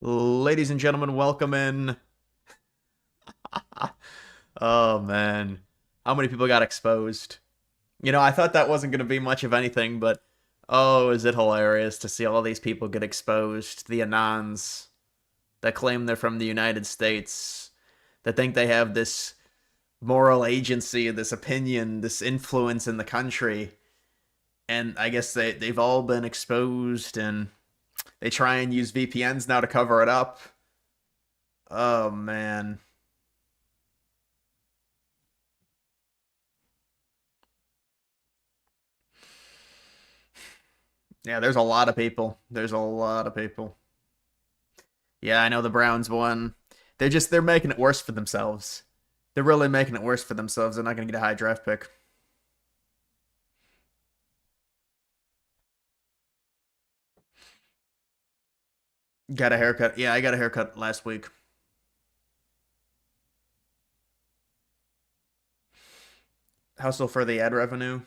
Ladies and gentlemen, welcome in. Oh man, how many people got exposed? I thought that wasn't going to be much of anything, but oh, is it hilarious to see all these people get exposed? The Anons that claim they're from the United States, that think they have this moral agency, this opinion, this influence in the country, and I guess they've all been exposed, and they try and use VPNs now to cover it up. Oh man. Yeah, there's a lot of people. There's a lot of people. Yeah, I know the Browns won. They're making it worse for themselves. They're really making it worse for themselves. They're not going to get a high draft pick. Got a haircut. Yeah, I got a haircut last week. Hustle for the ad revenue.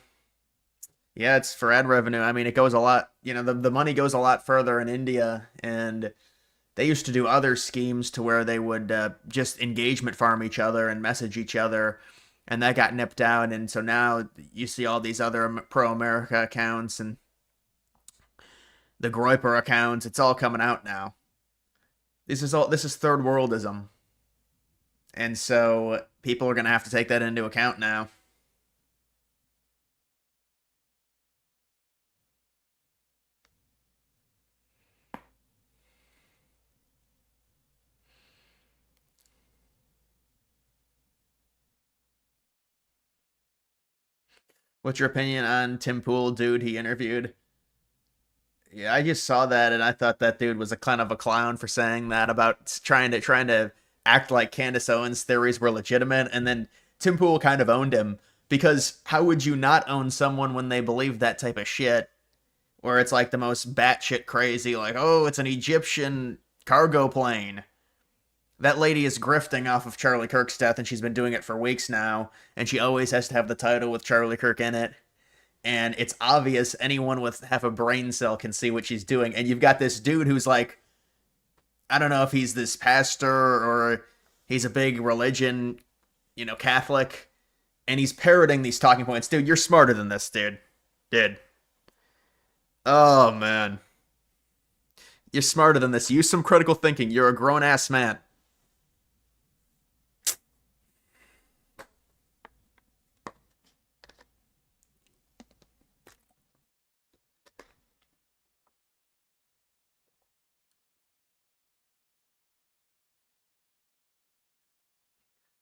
Yeah, it's for ad revenue. I mean, it goes a lot, the money goes a lot further in India, and they used to do other schemes to where they would just engagement farm each other and message each other, and that got nipped out. And so now you see all these other pro America accounts and the Groiper accounts. It's all coming out now. This is third worldism, and so people are gonna have to take that into account now. What's your opinion on Tim Pool, dude he interviewed? Yeah, I just saw that and I thought that dude was a kind of a clown for saying that about trying to act like Candace Owens' theories were legitimate, and then Tim Pool kind of owned him because how would you not own someone when they believe that type of shit? Where it's like the most batshit crazy, like, oh, it's an Egyptian cargo plane. That lady is grifting off of Charlie Kirk's death, and she's been doing it for weeks now, and she always has to have the title with Charlie Kirk in it. And it's obvious anyone with half a brain cell can see what she's doing. And you've got this dude who's like, I don't know if he's this pastor or he's a big religion, Catholic, and he's parroting these talking points. Dude, you're smarter than this, dude. Dude. Oh, man. You're smarter than this. Use some critical thinking. You're a grown ass man.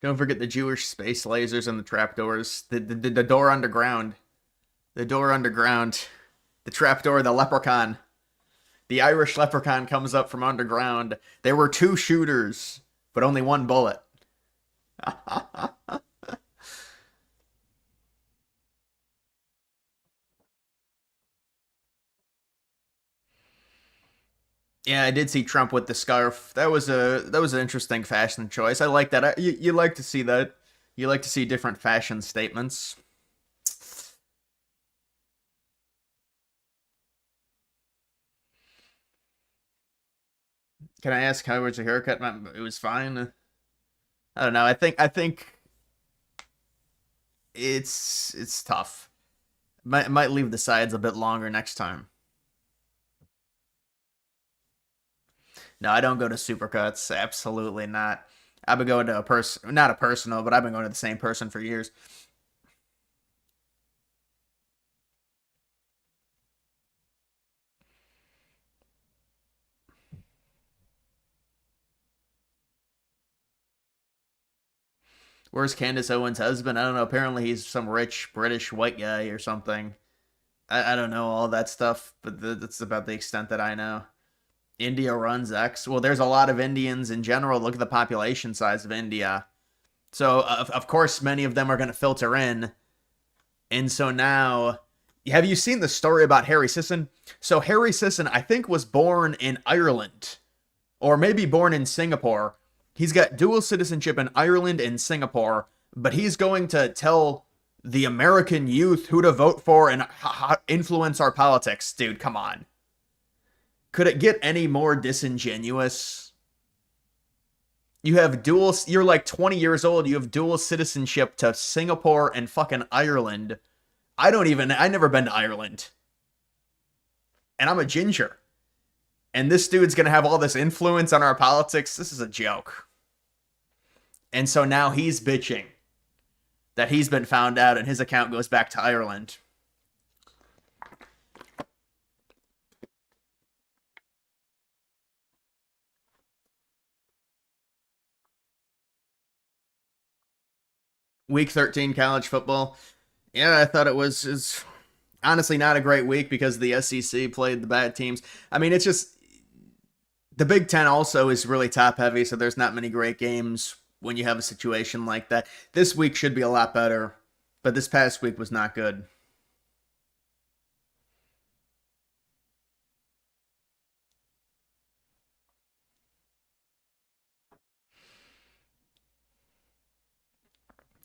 Don't forget the Jewish space lasers and the trapdoors. The door underground. The door underground. The trapdoor, the leprechaun. The Irish leprechaun comes up from underground. There were two shooters, but only one bullet. Yeah, I did see Trump with the scarf. That was an interesting fashion choice. I like that. You like to see that. You like to see different fashion statements. Can I ask how was your haircut? It was fine. I don't know. I think it's tough. Might leave the sides a bit longer next time. No, I don't go to supercuts. Absolutely not. I've been going to a person, not a personal, but I've been going to the same person for years. Where's Candace Owens' husband? I don't know. Apparently, he's some rich British white guy or something. I don't know all that stuff, but that's about the extent that I know. India runs X. Well, there's a lot of Indians in general. Look at the population size of India. So, of course, many of them are going to filter in. And so now, have you seen the story about Harry Sisson? So, Harry Sisson, I think, was born in Ireland, or maybe born in Singapore. He's got dual citizenship in Ireland and Singapore, but he's going to tell the American youth who to vote for and influence our politics. Dude, come on. Could it get any more disingenuous? You're like 20 years old, you have dual citizenship to Singapore and fucking Ireland. I never been to Ireland. And I'm a ginger. And this dude's gonna have all this influence on our politics. This is a joke. And so now he's bitching that he's been found out and his account goes back to Ireland. Week 13 college football. Yeah, I thought it was is honestly not a great week because the SEC played the bad teams. I mean, it's just the Big Ten also is really top heavy, so there's not many great games when you have a situation like that. This week should be a lot better, but this past week was not good.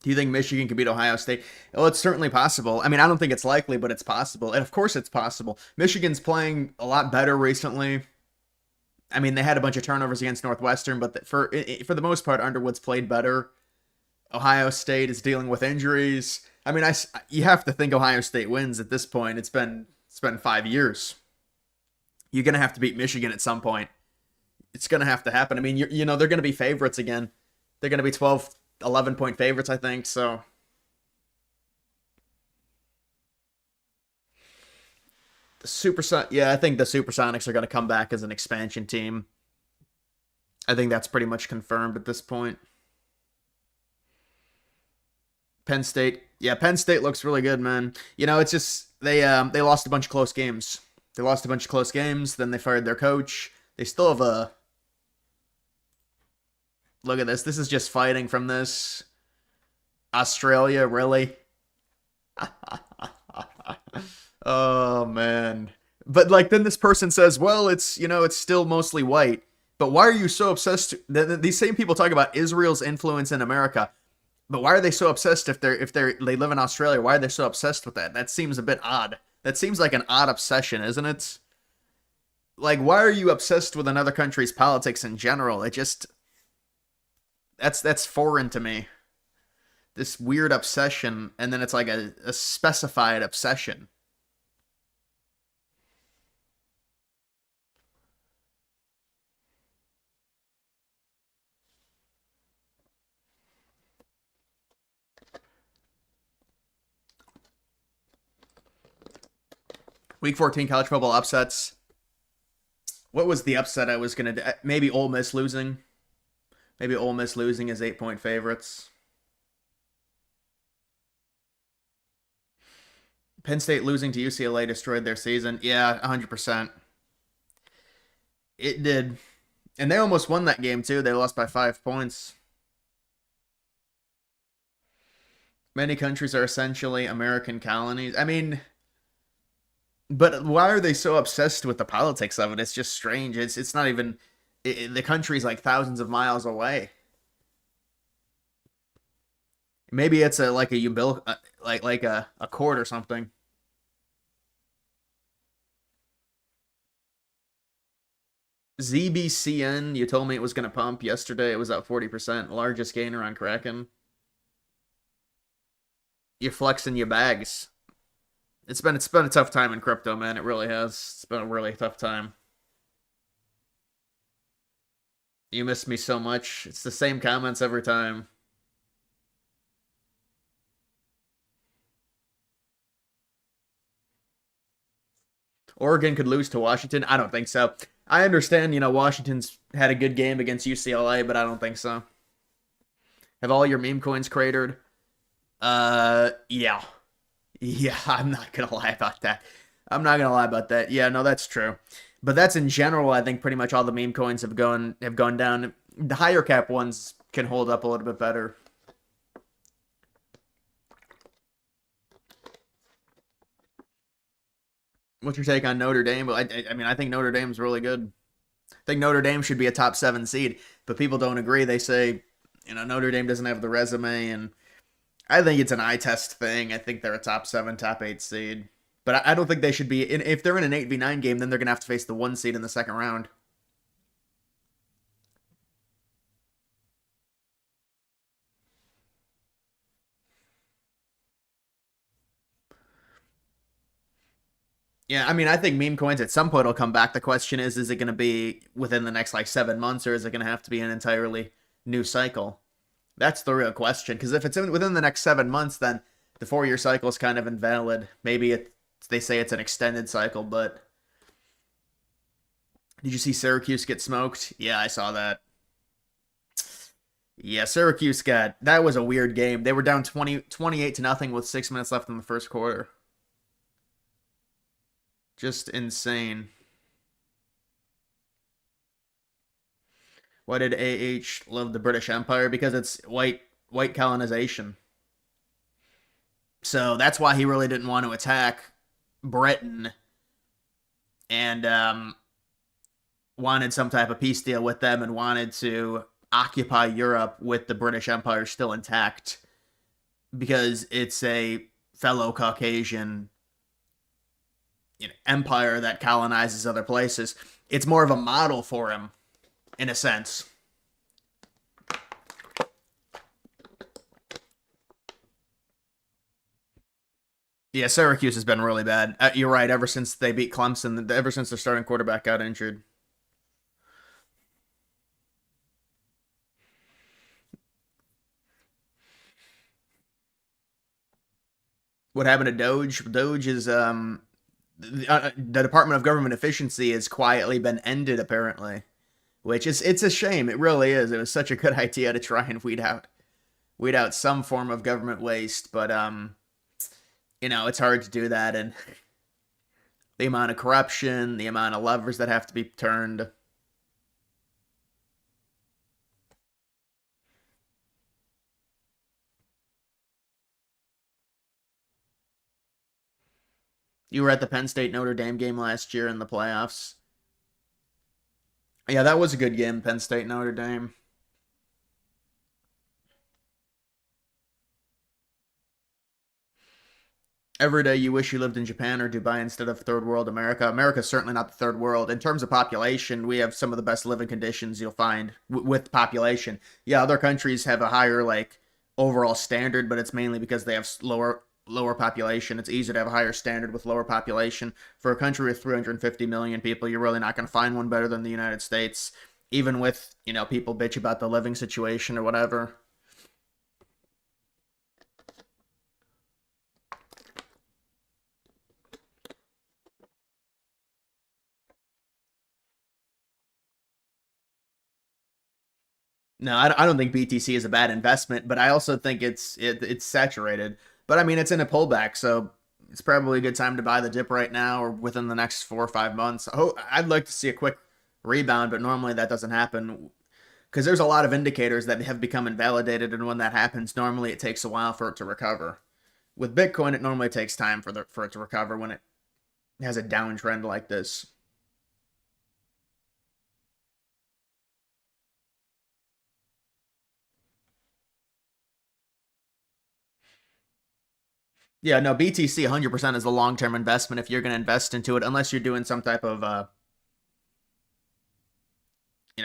Do you think Michigan could beat Ohio State? Well, it's certainly possible. I mean, I don't think it's likely, but it's possible. And of course, it's possible. Michigan's playing a lot better recently. I mean, they had a bunch of turnovers against Northwestern, but for the most part, Underwood's played better. Ohio State is dealing with injuries. I mean, you have to think Ohio State wins at this point. It's been 5 years. You're gonna have to beat Michigan at some point. It's gonna have to happen. I mean, they're gonna be favorites again. They're gonna be 12, 11 point favorites, I think. So yeah, I think the Supersonics are gonna come back as an expansion team. I think that's pretty much confirmed at this point. Penn State, yeah, Penn State looks really good, man. It's just they lost a bunch of close games. They lost a bunch of close games. Then they fired their coach. They still have a look at this. This is just fighting from this. Australia, really? Oh man. But like then this person says, "Well, it's still mostly white." But why are you so obsessed? These same people talk about Israel's influence in America. But why are they so obsessed they live in Australia? Why are they so obsessed with that? That seems a bit odd. That seems like an odd obsession, isn't it? Like, why are you obsessed with another country's politics in general? It just that's foreign to me. This weird obsession, and then it's like a specified obsession. Week 14 college football upsets. What was the upset I was gonna do? Maybe Ole Miss losing. Maybe Ole Miss losing as 8 point favorites. Penn State losing to UCLA destroyed their season. Yeah, 100%. It did. And they almost won that game, too. They lost by 5 points. Many countries are essentially American colonies. I mean, but why are they so obsessed with the politics of it? It's just strange. It's not even the country's like thousands of miles away. Maybe it's a like a you build like a court or something. ZBCN, you told me it was going to pump yesterday. It was up 40%, largest gainer on Kraken. You're flexing your bags. It's been a tough time in crypto, man. It really has. It's been a really tough time. You miss me so much. It's the same comments every time. Oregon could lose to Washington. I don't think so. I understand, Washington's had a good game against UCLA, but I don't think so. Have all your meme coins cratered? Yeah. Yeah, I'm not gonna lie about that. I'm not gonna lie about that. Yeah, no, that's true. But that's in general, I think pretty much all the meme coins have gone down. The higher cap ones can hold up a little bit better. What's your take on Notre Dame? I mean, I think Notre Dame's really good. I think Notre Dame should be a top 7 seed, but people don't agree. They say, Notre Dame doesn't have the resume, and I think it's an eye test thing. I think they're a top 7, top 8 seed. But I don't think they should be. If they're in an 8v9 game, then they're going to have to face the 1 seed in the second round. Yeah, I mean, I think meme coins at some point will come back. The question is it going to be within the next like 7 months, or is it going to have to be an entirely new cycle? That's the real question. Because if it's within the next 7 months, then the 4-year cycle is kind of invalid. Maybe they say it's an extended cycle, but did you see Syracuse get smoked? Yeah, I saw that. Yeah, Syracuse got that was a weird game. They were down 28 to nothing with 6 minutes left in the first quarter. Just insane. Why did AH love the British Empire? Because it's white colonization. So that's why he really didn't want to attack Britain and wanted some type of peace deal with them and wanted to occupy Europe with the British Empire still intact because it's a fellow Caucasian empire that colonizes other places. It's more of a model for him, in a sense. Yeah, Syracuse has been really bad. You're right. Ever since they beat Clemson, ever since their starting quarterback got injured. What happened to Doge? Doge is the Department of Government Efficiency has quietly been ended apparently, which is it's a shame. It really is. It was such a good idea to try and weed out some form of government waste, but it's hard to do that, and the amount of corruption, the amount of levers that have to be turned. You were at the Penn State Notre Dame game last year in the playoffs. Yeah, that was a good game, Penn State Notre Dame. Every day you wish you lived in Japan or Dubai instead of third world America. America's certainly not the third world. In terms of population, we have some of the best living conditions you'll find with population. Yeah, other countries have a higher like overall standard, but it's mainly because they have lower population. It's easier to have a higher standard with lower population. For a country with 350 million people, you're really not going to find one better than the United States, even with, people bitch about the living situation or whatever. No, I don't think BTC is a bad investment, but I also think it's saturated. But I mean, it's in a pullback, so it's probably a good time to buy the dip right now or within the next 4 or 5 months. I'd like to see a quick rebound, but normally that doesn't happen because there's a lot of indicators that have become invalidated, and when that happens, normally it takes a while for it to recover. With Bitcoin, it normally takes time for it to recover when it has a downtrend like this. Yeah, no, BTC 100% is a long-term investment if you're going to invest into it, unless you're doing some type of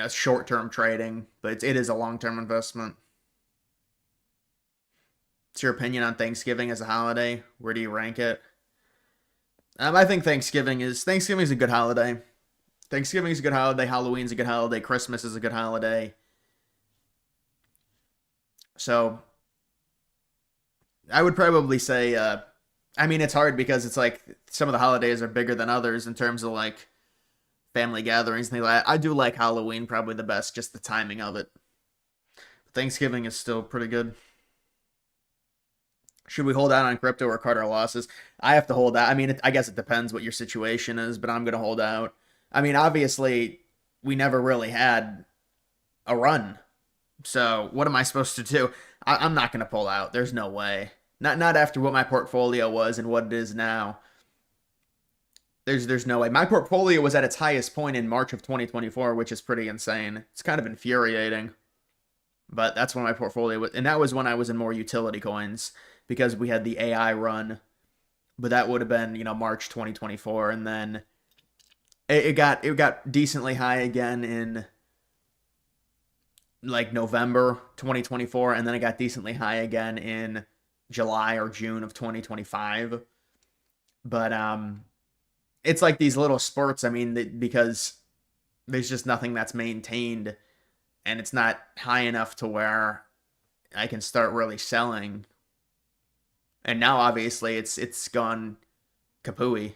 short-term trading, but it is a long-term investment. What's your opinion on Thanksgiving as a holiday? Where do you rank it? I think Thanksgiving is a good holiday. Thanksgiving is a good holiday. Halloween's a good holiday. Christmas is a good holiday. So I would probably say, I mean, it's hard because it's like some of the holidays are bigger than others in terms of like family gatherings and things like that. I do like Halloween probably the best, just the timing of it. Thanksgiving is still pretty good. Should we hold out on crypto or cut our losses? I have to hold out. I mean, I guess it depends what your situation is, but I'm going to hold out. I mean, obviously, we never really had a run. So what am I supposed to do? I'm not going to pull out. There's no way. Not after what my portfolio was and what it is now. There's no way. My portfolio was at its highest point in March of 2024, which is pretty insane. It's kind of infuriating. But that's when my portfolio was, and that was when I was in more utility coins because we had the AI run but that would have been, March 2024, and then it got decently high again in like November 2024, and then it got decently high again in July or June of 2025. But it's like these little spurts. I mean, because there's just nothing that's maintained, and it's not high enough to where I can start really selling. And now, obviously, it's gone kapooey.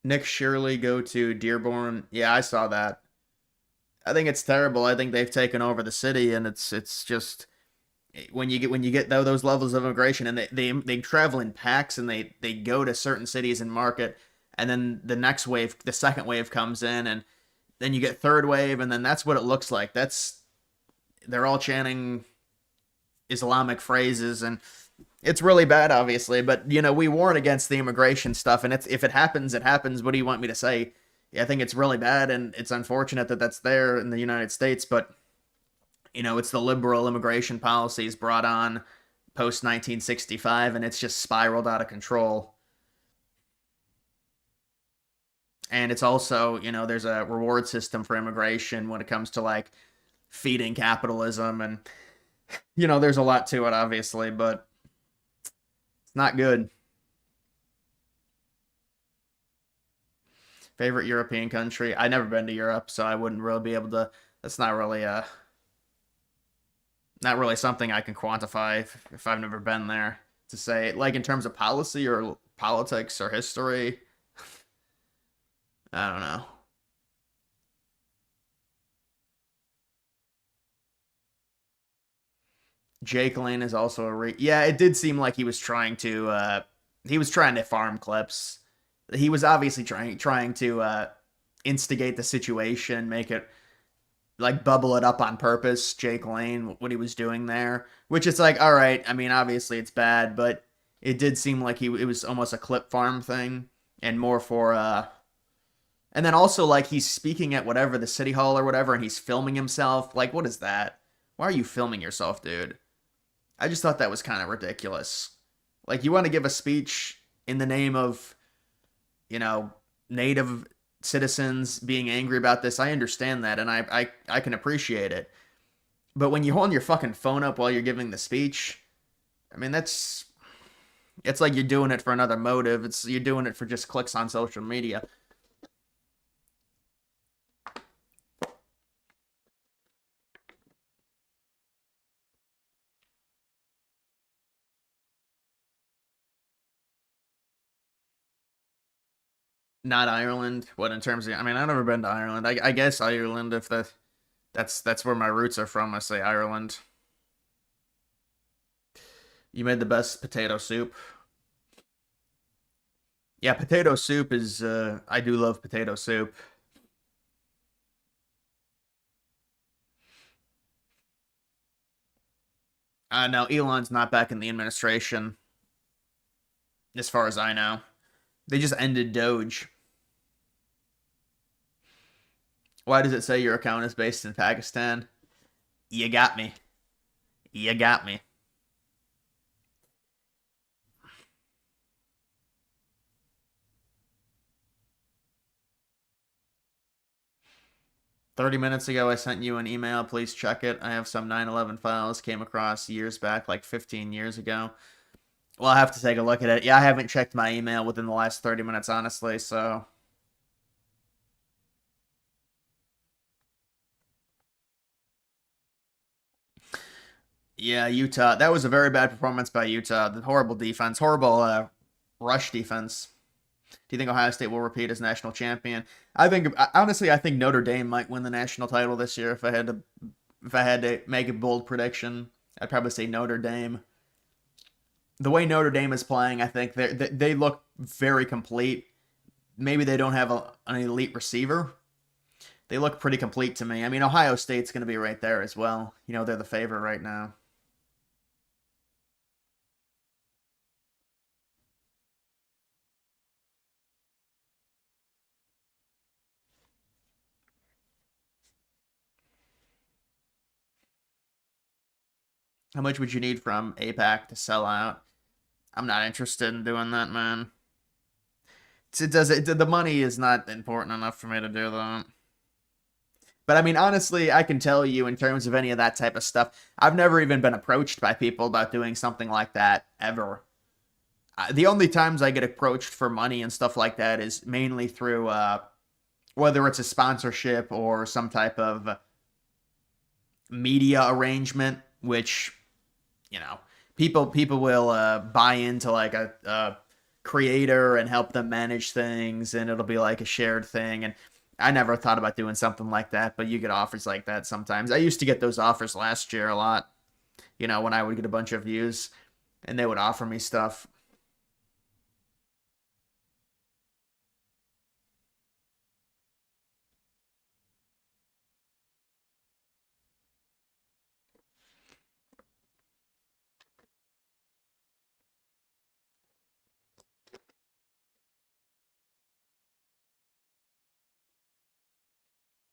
Nick Shirley go to Dearborn. Yeah, I saw that. I think it's terrible. I think they've taken over the city, and it's just when you get those levels of immigration, and they travel in packs, and they go to certain cities and market, and then the next wave, the second wave comes in, and then you get third wave, and then that's what it looks like. They're all chanting Islamic phrases, and it's really bad, obviously. But we warn against the immigration stuff, and if it happens, it happens. What do you want me to say? Yeah, I think it's really bad, and it's unfortunate that that's there in the United States. But it's the liberal immigration policies brought on post 1965, and it's just spiraled out of control. And it's also, there's a reward system for immigration when it comes to like feeding capitalism, and there's a lot to it, obviously, but it's not good. Favorite European country? I never been to Europe, so I wouldn't really be able to. That's not really something I can quantify if I've never been there to say, like in terms of policy or politics or history. I don't know. Jake Lane is also yeah. It did seem like he was trying to farm clips. He was obviously trying to instigate the situation, make it like bubble it up on purpose. Jake Lane, what he was doing there, which is like, all right. I mean, obviously it's bad, but it did seem like it was almost a clip farm thing, and more for and then also like he's speaking at whatever the city hall or whatever, and he's filming himself. Like, what is that? Why are you filming yourself, dude? I just thought that was kind of ridiculous. Like, you want to give a speech in the name of, you know, native citizens being angry about this. I understand that, and I can appreciate it. But when you hold your fucking phone up while you're giving the speech, I mean, it's like you're doing it for another motive. You're doing it for just clicks on social media. Not Ireland. What in terms of? I mean, I've never been to Ireland. I guess Ireland, if that's where my roots are from. I say Ireland. You made the best potato soup. Yeah, potato soup is. I do love potato soup. No, Elon's not back in the administration, as far as I know. They just ended Doge. Why does it say your account is based in Pakistan? You got me. You got me. 30 minutes ago, I sent you an email. Please check it. I have some 9/11 files came across years back, like 15 years ago. Well, I have to take a look at it. Yeah, I haven't checked my email within the last 30 minutes, honestly, so. Yeah, Utah. That was a very bad performance by Utah. The horrible defense, horrible rush defense. Do you think Ohio State will repeat as national champion? I think honestly, I think Notre Dame might win the national title this year. If I had to make a bold prediction, I'd probably say Notre Dame. The way Notre Dame is playing, I think they look very complete. Maybe they don't have an elite receiver. They look pretty complete to me. I mean, Ohio State's going to be right there as well. They're the favorite right now. How much would you need from APAC to sell out? I'm not interested in doing that, man. The money is not important enough for me to do that. But I mean, honestly, I can tell you in terms of any of that type of stuff, I've never even been approached by people about doing something like that ever. The only times I get approached for money and stuff like that is mainly through whether it's a sponsorship or some type of media arrangement, which people will buy into like a creator and help them manage things, and it'll be like a shared thing. And I never thought about doing something like that, but you get offers like that sometimes. I used to get those offers last year a lot. When I would get a bunch of views, and they would offer me stuff.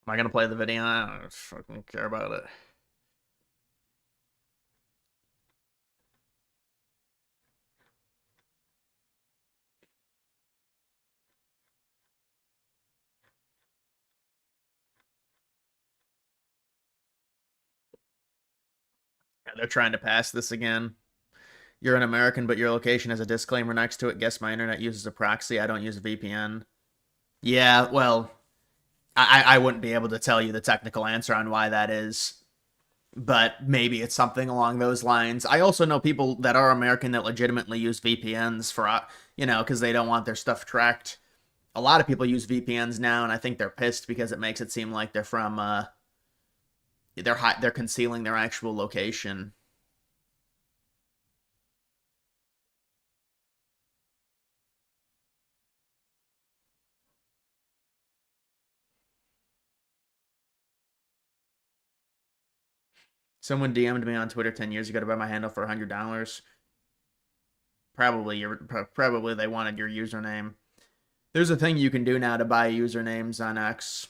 Am I gonna play the video? I don't fucking care about it. Yeah, they're trying to pass this again. You're an American, but your location has a disclaimer next to it. Guess my internet uses a proxy. I don't use a VPN. Yeah, well, I wouldn't be able to tell you the technical answer on why that is, but maybe it's something along those lines. I also know people that are American that legitimately use VPNs for, because they don't want their stuff tracked. A lot of people use VPNs now, and I think they're pissed because it makes it seem like they're from, they're concealing their actual location. Someone DM'd me on Twitter 10 years ago to buy my handle for $100. Probably they wanted your username. There's a thing you can do now to buy usernames on X.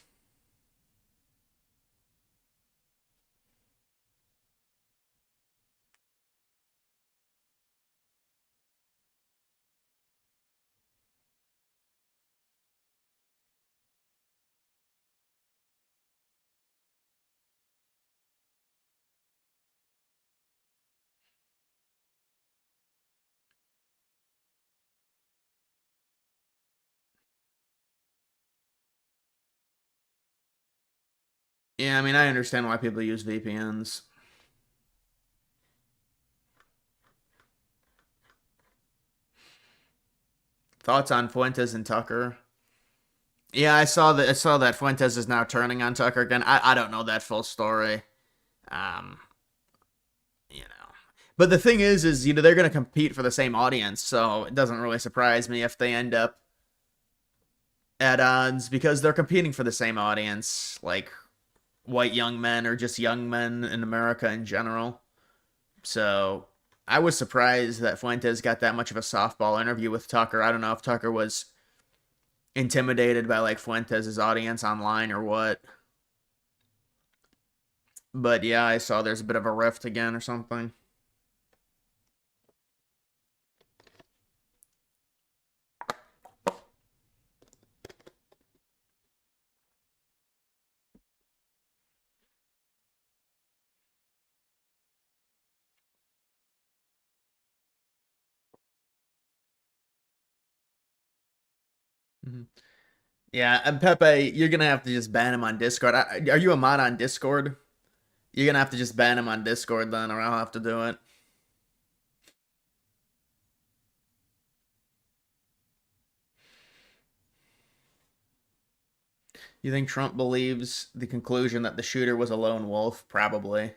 Yeah, I mean, I understand why people use VPNs. Thoughts on Fuentes and Tucker? Yeah, I saw that Fuentes is now turning on Tucker again. I don't know that full story. Um, you know. But the thing is they're going to compete for the same audience, so it doesn't really surprise me if they end up at odds because they're competing for the same audience, like white young men or just young men in America in general. So I was surprised that Fuentes got that much of a softball interview with Tucker. I don't know if Tucker was intimidated by like Fuentes' audience online or what. But yeah, I saw there's a bit of a rift again or something. Mm-hmm. Yeah, and Pepe, you're gonna have to just ban him on Discord. Are you a mod on Discord? You're gonna have to just ban him on Discord then, or I'll have to do it. You think Trump believes the conclusion that the shooter was a lone wolf? Probably.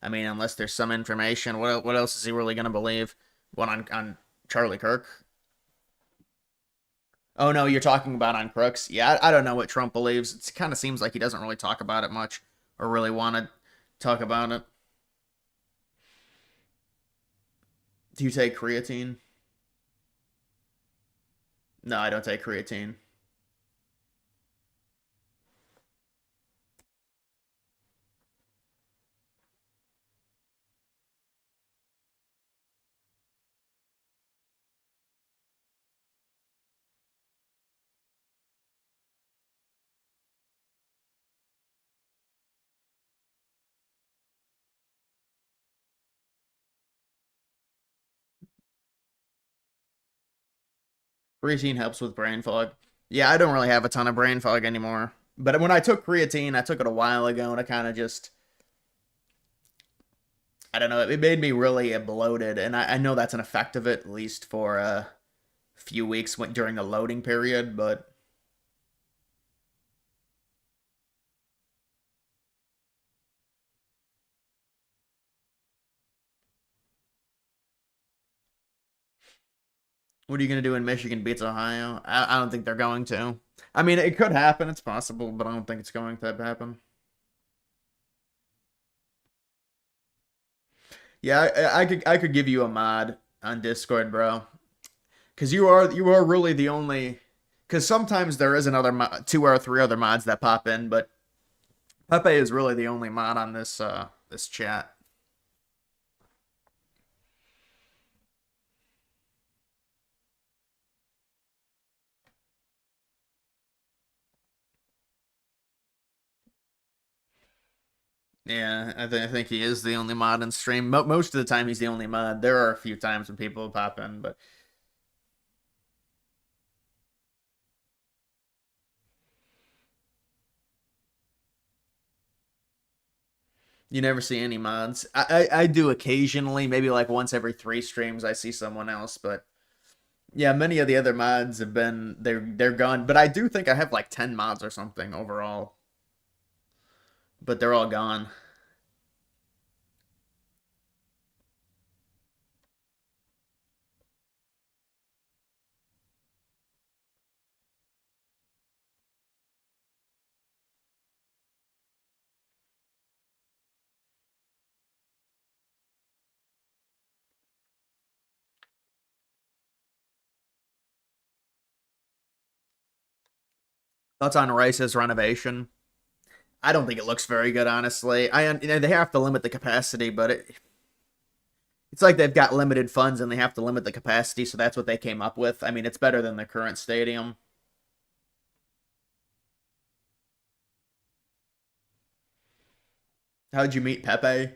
I mean, unless there's some information, what else is he really gonna believe? What on Charlie Kirk? Oh no, you're talking about on Crooks. Yeah, I don't know what Trump believes. It kind of seems like he doesn't really talk about it much, or really want to talk about it. Do you take creatine? No, I don't take creatine. Creatine helps with brain fog. Yeah, I don't really have a ton of brain fog anymore. But when I took creatine, I took it a while ago, and I kind of just, I don't know, it made me really bloated, and I know that's an effect of it, at least for a few weeks during the loading period, but what are you going to do when Michigan beats Ohio? I don't think they're going to. I mean, it could happen, it's possible, but I don't think it's going to happen. Yeah, I could give you a mod on Discord, bro. Because you are really the only. Because sometimes there is another two or three other mods that pop in, but Pepe is really the only mod on this chat. Yeah, I think he is the only mod in stream. Most of the time, he's the only mod. There are a few times when people pop in, but you never see any mods. I do occasionally, maybe like once every 3 streams, I see someone else, but yeah, many of the other mods have been they're gone. But I do think I have like 10 mods or something overall, but they're all gone. Thoughts on Rice's renovation? I don't think it looks very good, honestly. They have to limit the capacity, but it's like they've got limited funds and they have to limit the capacity, so that's what they came up with. I mean, it's better than the current stadium. How'd you meet Pepe?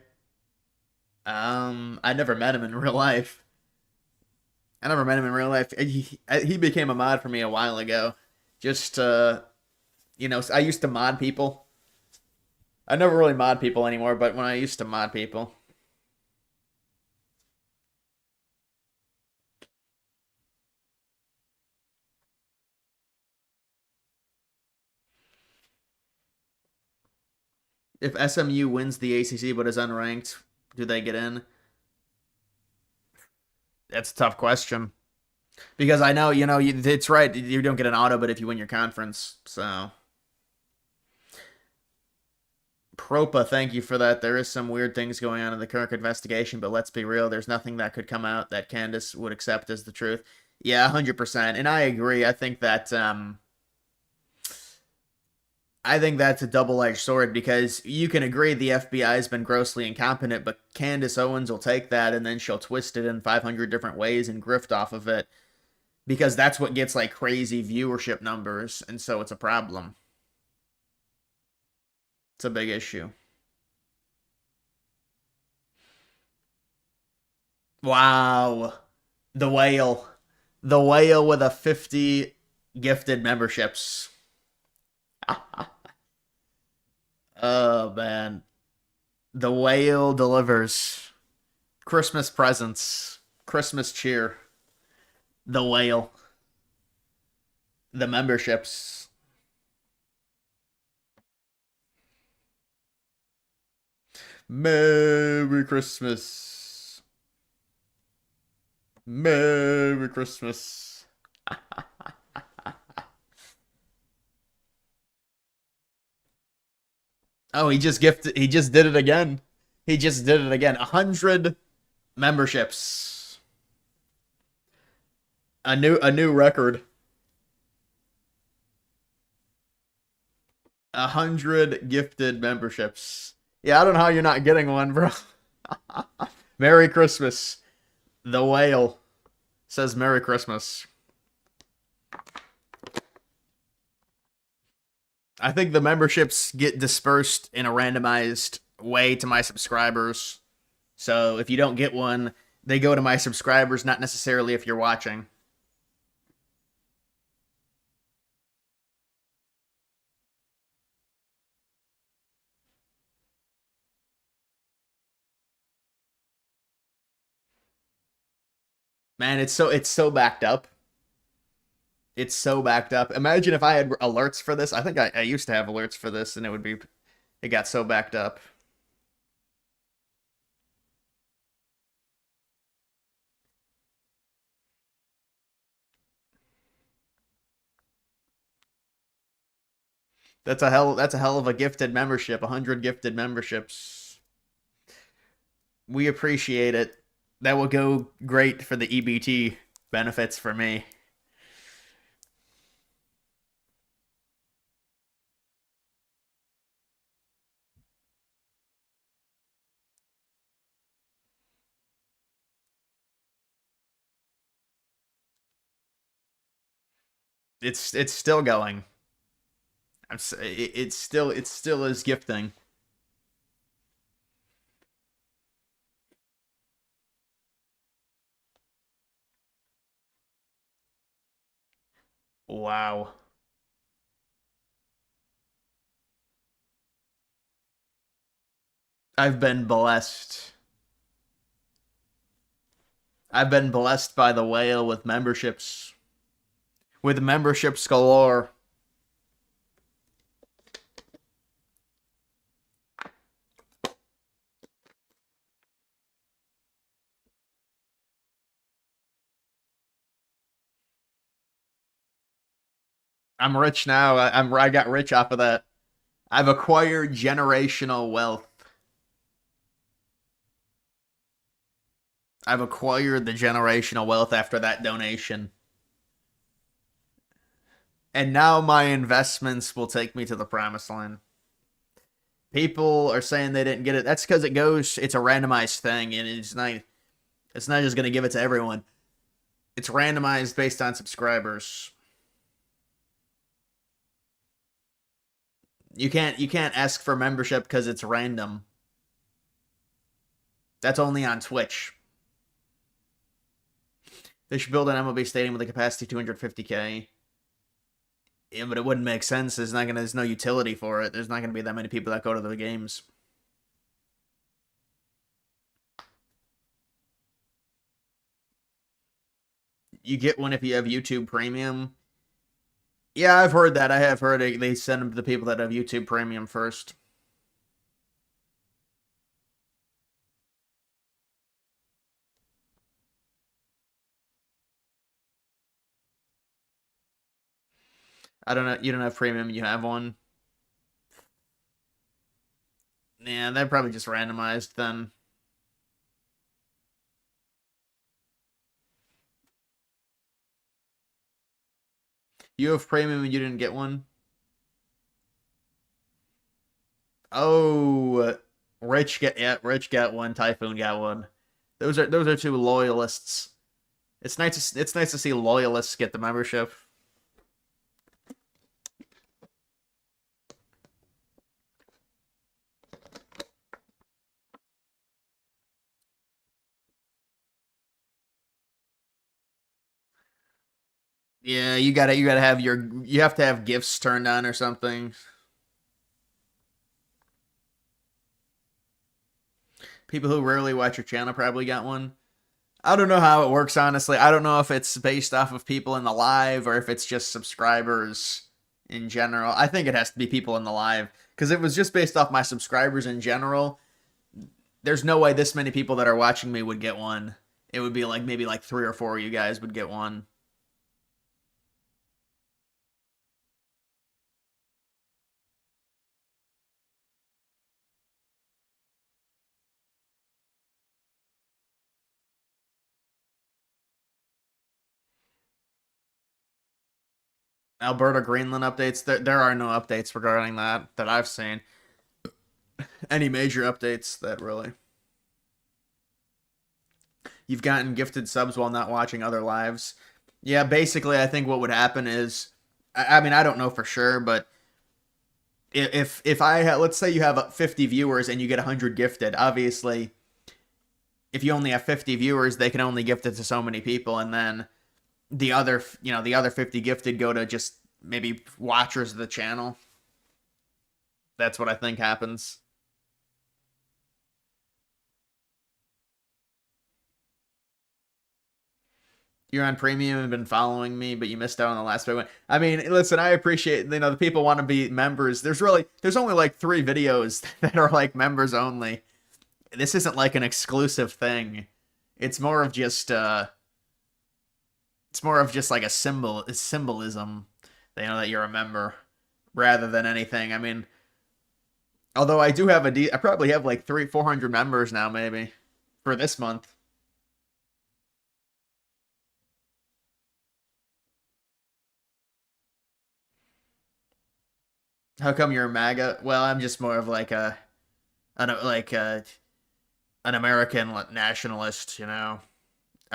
I never met him in real life. I never met him in real life. He became a mod for me a while ago. Just I used to mod people. I never really mod people anymore, but when I used to mod people, if SMU wins the ACC but is unranked, do they get in? That's a tough question because I know it's right. You don't get an auto, but if you win your conference, so Propa, thank you for that. There is some weird things going on in the Kirk investigation, but let's be real. There's nothing that could come out that Candace would accept as the truth. Yeah, 100%. And I agree. I think that's a double-edged sword because you can agree the FBI has been grossly incompetent, but Candace Owens will take that and then she'll twist it in 500 different ways and grift off of it because that's what gets like crazy viewership numbers, and so it's a problem. It's a big issue. Wow. The whale. The whale with a 50 gifted memberships. Oh man. The whale delivers Christmas presents, Christmas cheer. The whale. The memberships. Merry Christmas. Merry Christmas. Oh, he just did it again. He just did it again. 100 memberships. A new record. 100 gifted memberships. Yeah, I don't know how you're not getting one, bro. Merry Christmas. The whale says Merry Christmas. I think the memberships get dispersed in a randomized way to my subscribers. So if you don't get one, they go to my subscribers, not necessarily if you're watching. Man, it's so backed up. It's so backed up. Imagine if I had alerts for this. I think I used to have alerts for this, and it got so backed up. That's a hell of a gifted membership. 100 gifted memberships. We appreciate it. That will go great for the EBT benefits for me. It's still going. It's still is gifting. Wow. I've been blessed. I've been blessed by the whale with memberships. With memberships galore. I'm rich now. I got rich off of that. I've acquired generational wealth. I've acquired the generational wealth after that donation. And now my investments will take me to the promised land. People are saying they didn't get it. That's because it's a randomized thing, and it's not just gonna give it to everyone. It's randomized based on subscribers. You can't ask for membership because it's random. That's only on Twitch. They should build an MLB stadium with a capacity 250K. Yeah, but it wouldn't make sense. There's no utility for it. There's not gonna be that many people that go to the games. You get one if you have YouTube Premium. Yeah, I've heard that. I have heard they send them to the people that have YouTube Premium first. I don't know. You don't have Premium. You have one. Yeah, they're probably just randomized then. You have Premium and you didn't get one. Oh, Rich got one. Typhoon got one. Those are two loyalists. It's nice to see loyalists get the membership. Yeah, you have to have gifts turned on or something. People who rarely watch your channel probably got one. I don't know how it works, honestly. I don't know if it's based off of people in the live or if it's just subscribers in general. I think it has to be people in the live because it was just based off my subscribers in general. There's no way this many people that are watching me would get one. It would be like maybe like 3 or 4 of you guys would get one. Alberta Greenland updates. There are no updates regarding that I've seen. Any major updates that really. You've gotten gifted subs while not watching other lives. Yeah, basically, I think what would happen is, I mean, I don't know for sure, but if let's say you have 50 viewers and you get 100 gifted, obviously, if you only have 50 viewers, they can only gift it to so many people, and then the other 50 gifted go to just maybe watchers of the channel. That's what I think happens. You're on premium and been following me, but you missed out on the last big one. I mean, listen, I appreciate, the people want to be members. There's only like 3 videos that are like members only. This isn't like an exclusive thing. It's more of just like a symbolism, that you're a member rather than anything. I mean, although I do have I probably have like 400 members now, maybe, for this month. How come you're a MAGA? Well, I'm just more of like an American nationalist, a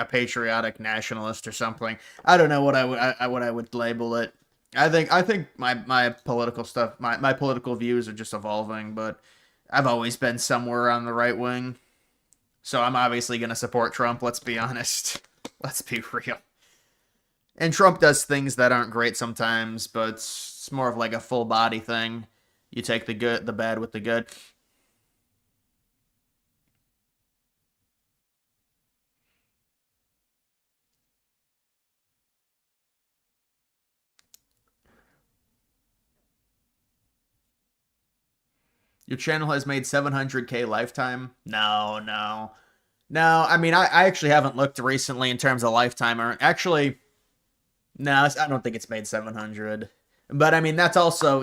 patriotic nationalist or something. I don't know what I would label it. I think my political stuff, my political views are just evolving, but I've always been somewhere on the right wing. So I'm obviously going to support Trump, let's be honest. Let's be real. And Trump does things that aren't great sometimes, but it's more of like a full body thing. You take the bad with the good. Your channel has made 700K lifetime? No, no. No, I mean, I actually haven't looked recently in terms of lifetime. Actually, no, I don't think it's made 700. But I mean, that's also,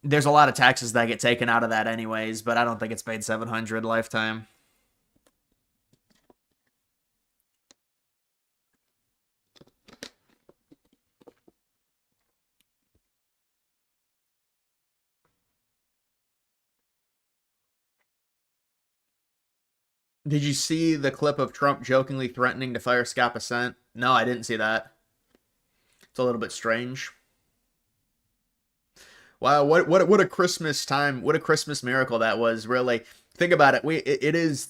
there's a lot of taxes that get taken out of that anyways, but I don't think it's made 700 lifetime. Did you see the clip of Trump jokingly threatening to fire Scott Bessent? No, I didn't see that. It's a little bit strange. Wow, what a Christmas time! What a Christmas miracle that was! Really, think about it. It is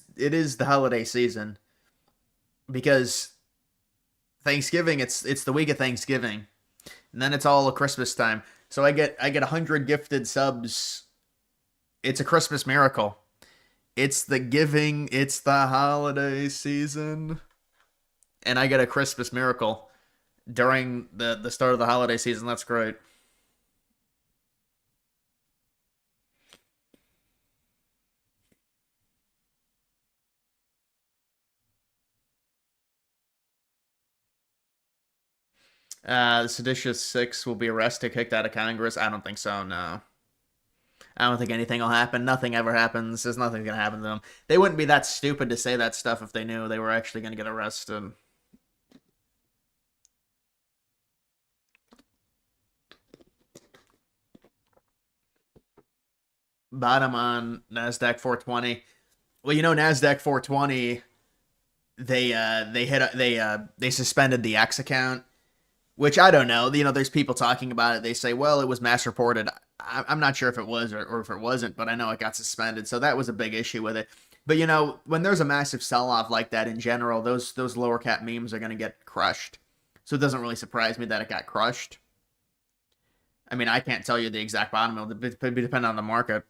the holiday season because Thanksgiving. It's the week of Thanksgiving, and then it's all a Christmas time. So I get 100 gifted subs. It's a Christmas miracle. It's the giving. It's the holiday season, and I get a Christmas miracle during the start of the holiday season. That's great. The seditious six will be arrested, kicked out of Congress. I don't think so. No, I don't think anything will happen. Nothing ever happens. There's nothing gonna happen to them. They wouldn't be that stupid to say that stuff if they knew they were actually gonna get arrested. Bottom on Nasdaq 420. Well, Nasdaq 420. They suspended the X account, which I don't know. There's people talking about it. They say, well, it was mass reported. I'm not sure if it was or if it wasn't, but I know it got suspended. So that was a big issue with it. But when there's a massive sell-off like that in general, those lower cap memes are going to get crushed. So it doesn't really surprise me that it got crushed. I mean, I can't tell you the exact bottom. It'll depend on the market.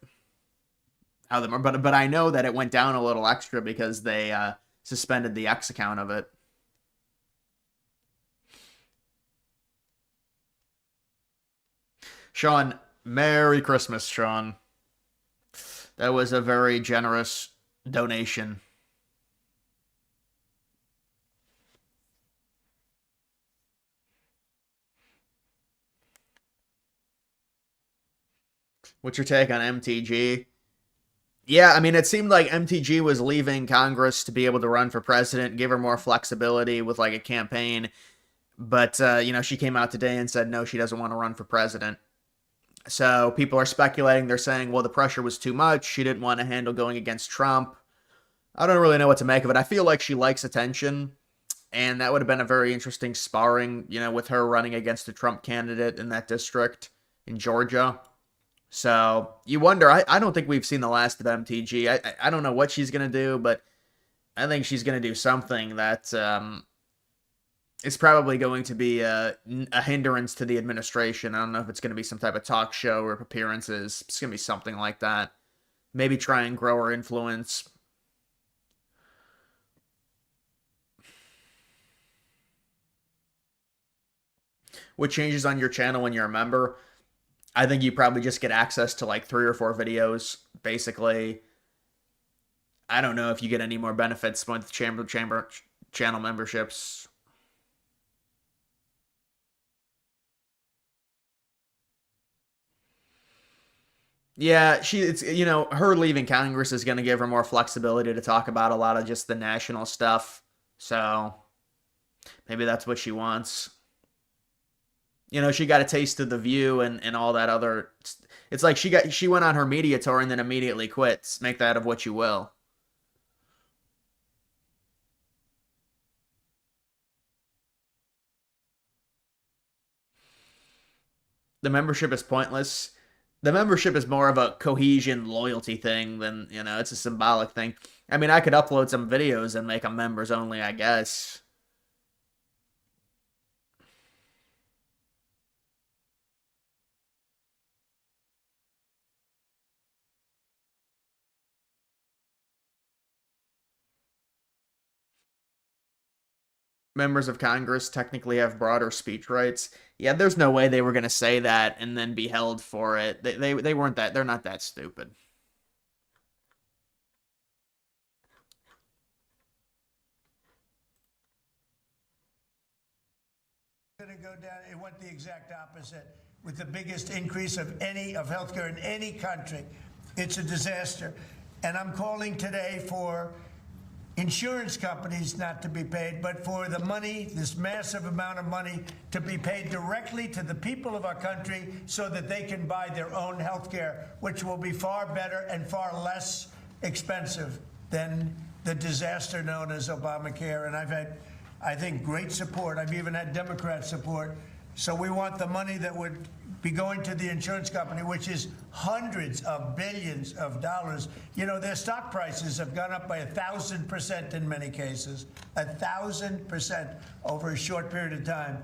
But I know that it went down a little extra because they suspended the X account of it. Sean, Merry Christmas, Sean. That was a very generous donation. What's your take on MTG? Yeah, I mean, it seemed like MTG was leaving Congress to be able to run for president, give her more flexibility with like a campaign. But, she came out today and said no, she doesn't want to run for president. So people are speculating. They're saying, well, the pressure was too much. She didn't want to handle going against Trump. I don't really know what to make of it. I feel like she likes attention. And that would have been a very interesting sparring, with her running against a Trump candidate in that district in Georgia. So you wonder. I don't think we've seen the last of MTG. I don't know what she's going to do, but I think she's going to do something that is probably going to be a hindrance to the administration. I don't know if it's going to be some type of talk show or appearances. It's going to be something like that. Maybe try and grow her influence. what changes on your channel when you're a member. I think you probably just get access to like 3 or 4 videos. Basically, I don't know if you get any more benefits with chamber channel memberships. Yeah, it's her leaving Congress is going to give her more flexibility to talk about a lot of just the national stuff. So maybe that's what she wants. She got a taste of The View and all that other. It's like she went on her media tour and then immediately quits. Make that of what you will. The membership is pointless. The membership is more of a cohesion loyalty thing than, it's a symbolic thing. I mean, I could upload some videos and make them members only, I guess. Members of Congress technically have broader speech rights. Yeah, there's no way they were going to say that and then be held for it. They weren't that. They're not that stupid. Going to go down. It went the exact opposite with the biggest increase of healthcare in any country. It's a disaster. And I'm calling today for insurance companies not to be paid, but for the money, this massive amount of money, to be paid directly to the people of our country so that they can buy their own health care, which will be far better and far less expensive than the disaster known as Obamacare. And I've had, I think, great support. I've even had Democrat support. So we want the money that would be going to the insurance company, which is hundreds of billions of dollars. Their stock prices have gone up by 1,000% in many cases, 1,000% over a short period of time,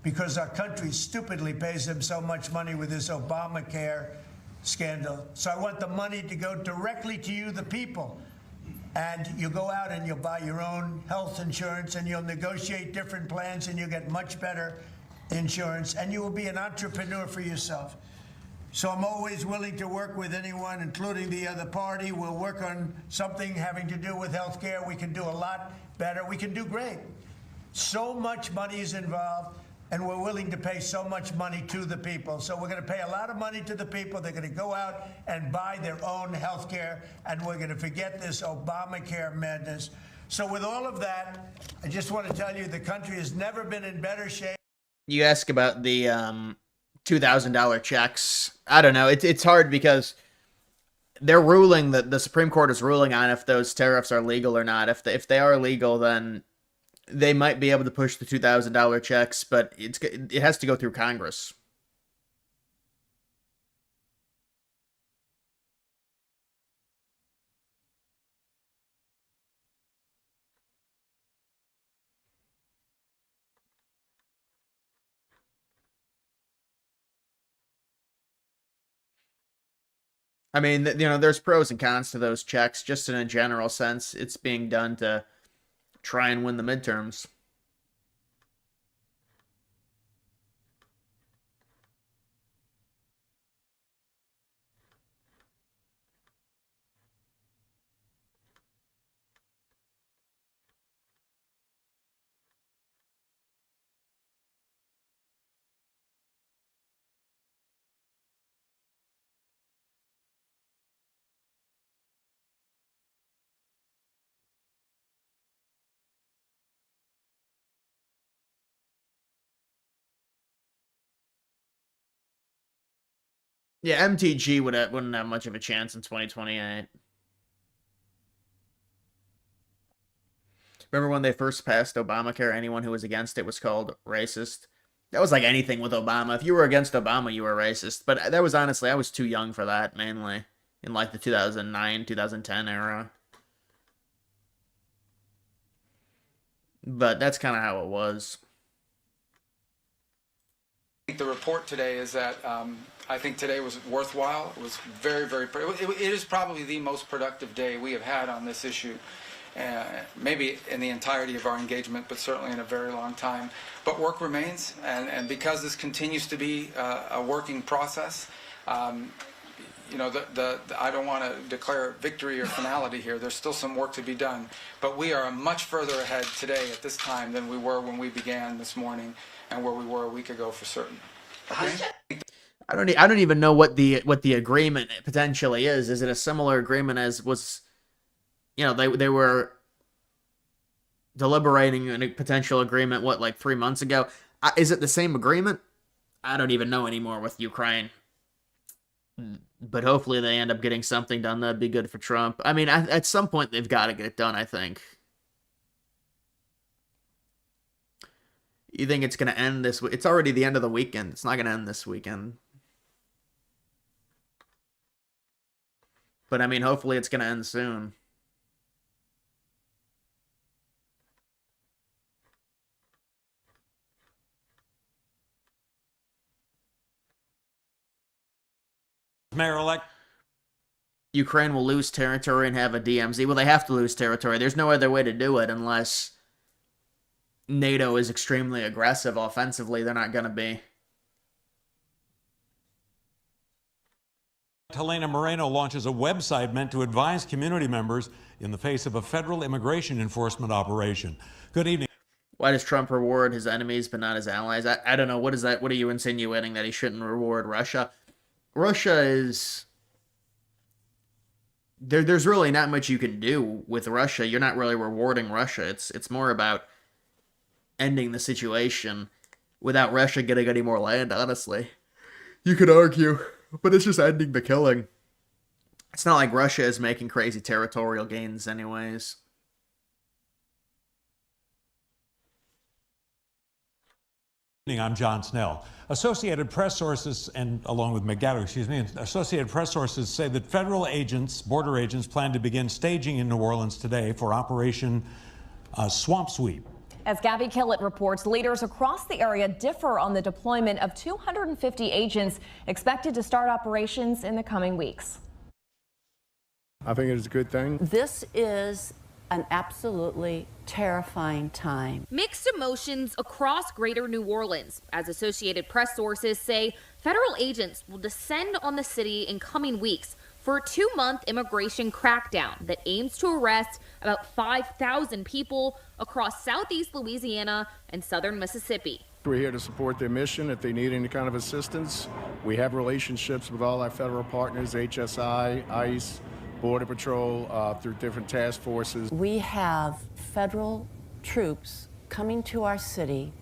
because our country stupidly pays them so much money with this Obamacare scandal. So I want the money to go directly to you, the people. And you go out and you'll buy your own health insurance and you'll negotiate different plans and you'll get much better insurance, and you will be an entrepreneur for yourself. So I'm always willing to work with anyone, including the other party. We'll work on something having to do with health care. We can do a lot better. We can do great. So much money is involved, and we're willing to pay so much money to the people. So we're going to pay a lot of money to the people. They're going to go out and buy their own health care, and we're going to forget this Obamacare madness. So with all of that, I just want to tell you the country has never been in better shape. You ask about the $2,000 checks. I don't know. It's hard because they're ruling that the Supreme Court is ruling on if those tariffs are legal or not. If they are legal, then they might be able to push the $2,000 checks, but it has to go through Congress. I mean, there's pros and cons to those checks. Just in a general sense, it's being done to try and win the midterms. Yeah, MTG wouldn't have much of a chance in 2028. Remember when they first passed Obamacare? Anyone who was against it was called racist. That was like anything with Obama. If you were against Obama, you were racist. But that was honestly, I was too young for that, mainly in like the 2009, 2010 era. But that's kind of how it was. The report today is that I think today was worthwhile. It was very, very. It is probably the most productive day we have had on this issue, maybe in the entirety of our engagement, but certainly in a very long time. But work remains, and because this continues to be a working process, you know, I don't want to declare victory or finality here. There's still some work to be done, but we are much further ahead today at this time than we were when we began this morning, and where we were a week ago for certain. Okay? I don't even know what the agreement potentially is. Is it a similar agreement as was, you know, they were deliberating in a potential agreement like 3 months ago? Is it the same agreement? I don't even know anymore with Ukraine. But hopefully they end up getting something done. That'd be good for Trump. I mean, at some point they've got to get it done, I think. You think it's going to end this week? It's already the end of the weekend. It's not going to end this weekend. But I mean, hopefully it's going to end soon. Mayor-elect. Ukraine will lose territory and have a DMZ. Well, they have to lose territory. There's no other way to do it unless NATO is extremely aggressive offensively. They're not going to be. Helena Moreno launches a website meant to advise community members in the face of a federal immigration enforcement operation. Good evening. Why does Trump reward his enemies but not his allies? I don't know. What is that? What are you insinuating, that he shouldn't reward Russia? Russia is... There's really not much you can do with Russia. You're not really rewarding Russia. It's more about ending the situation without Russia getting any more land, honestly. You could argue, but it's just ending the killing. It's not like Russia is making crazy territorial gains anyways. I'm John Snell. Associated Press sources, and along with McGatto, Associated Press sources say that federal agents, border agents, plan to begin staging in New Orleans today for Operation Swamp Sweep. As Gabby Killett reports, leaders across the area differ on the deployment of 250 agents expected to start operations in the coming weeks. I think it is a good thing. This is an absolutely terrifying time. Mixed emotions across greater New Orleans, as Associated Press sources say federal agents will descend on the city in coming weeks for a 2-month immigration crackdown that aims to arrest about 5,000 people across southeast Louisiana and southern Mississippi. We're here to support their mission. If they need any kind of assistance, we have relationships with all our federal partners, HSI, ICE, Border Patrol, through different task forces. We have federal troops coming to our city,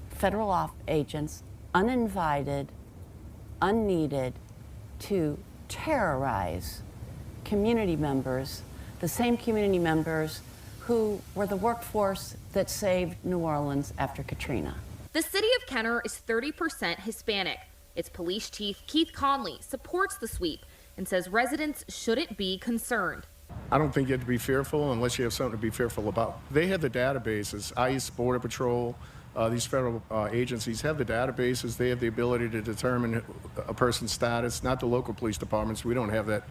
federal agents, uninvited, unneeded, to terrorize community members, the same community members who were the workforce that saved New Orleans after Katrina. The city of Kenner is 30% Hispanic. Its police chief, Keith Conley, supports the sweep and says residents shouldn't be concerned. I don't think you have to be fearful unless you have something to be fearful about. They have the databases. ICE, Border Patrol, these federal agencies have the databases. They have the ability to determine a person's status, not the local police departments. We don't have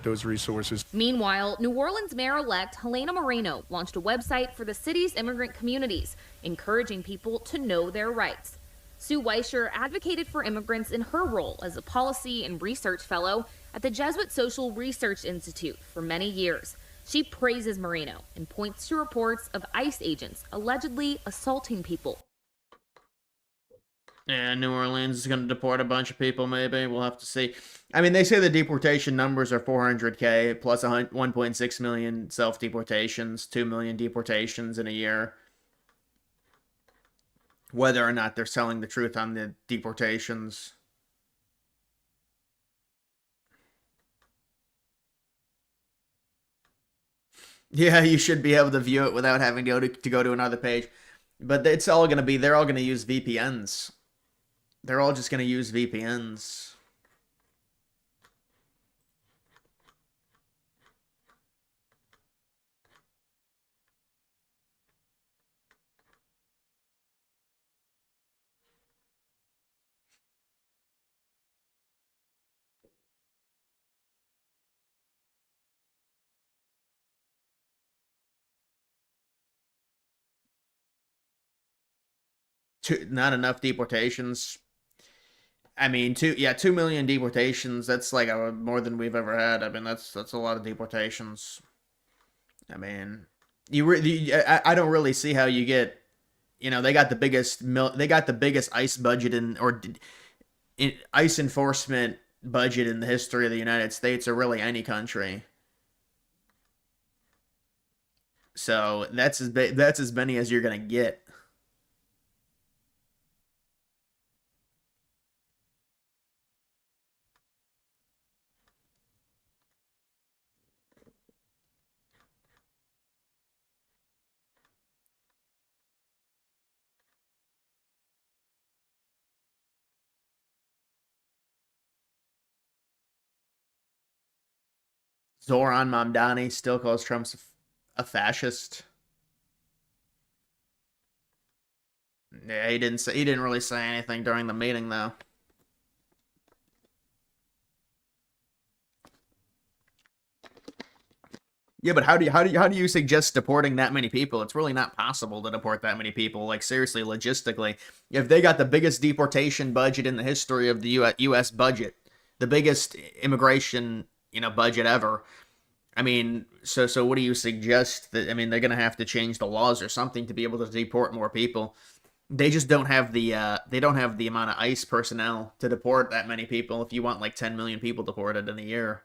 those resources. Meanwhile, New Orleans Mayor-elect Helena Moreno launched a website for the city's immigrant communities, encouraging people to know their rights. Sue Weischer advocated for immigrants in her role as a policy and research fellow at the Jesuit Social Research Institute for many years. She praises Moreno and points to reports of ICE agents allegedly assaulting people. Yeah, New Orleans is going to deport a bunch of people, maybe. We'll have to see. I mean, they say the deportation numbers are 400K plus 1.6 million self-deportations, 2 million deportations in a year. Whether or not they're telling the truth on the deportations. Yeah, you should be able to view it without having to go to another page. But it's all going to be, they're all going to use VPNs. They're all just going to use VPNs. not enough deportations. I mean, 2 million deportations. That's like more than we've ever had. I mean, that's a lot of deportations. I mean, I don't really see how you get. They got the biggest ICE budget ICE enforcement budget in the history of the United States, or really any country. So that's as many as you're gonna get. Zoran Mamdani still calls Trump a fascist. Yeah, he didn't really say anything during the meeting though. Yeah, but how do you suggest deporting that many people? It's really not possible to deport that many people. Like, seriously, logistically, if they got the biggest deportation budget in the history of the U.S. budget, the biggest immigration budget ever. I mean, so what do you suggest? That, I mean, they're gonna have to change the laws or something to be able to deport more people. They just don't have the amount of ICE personnel to deport that many people. If you want like 10 million people deported in a year.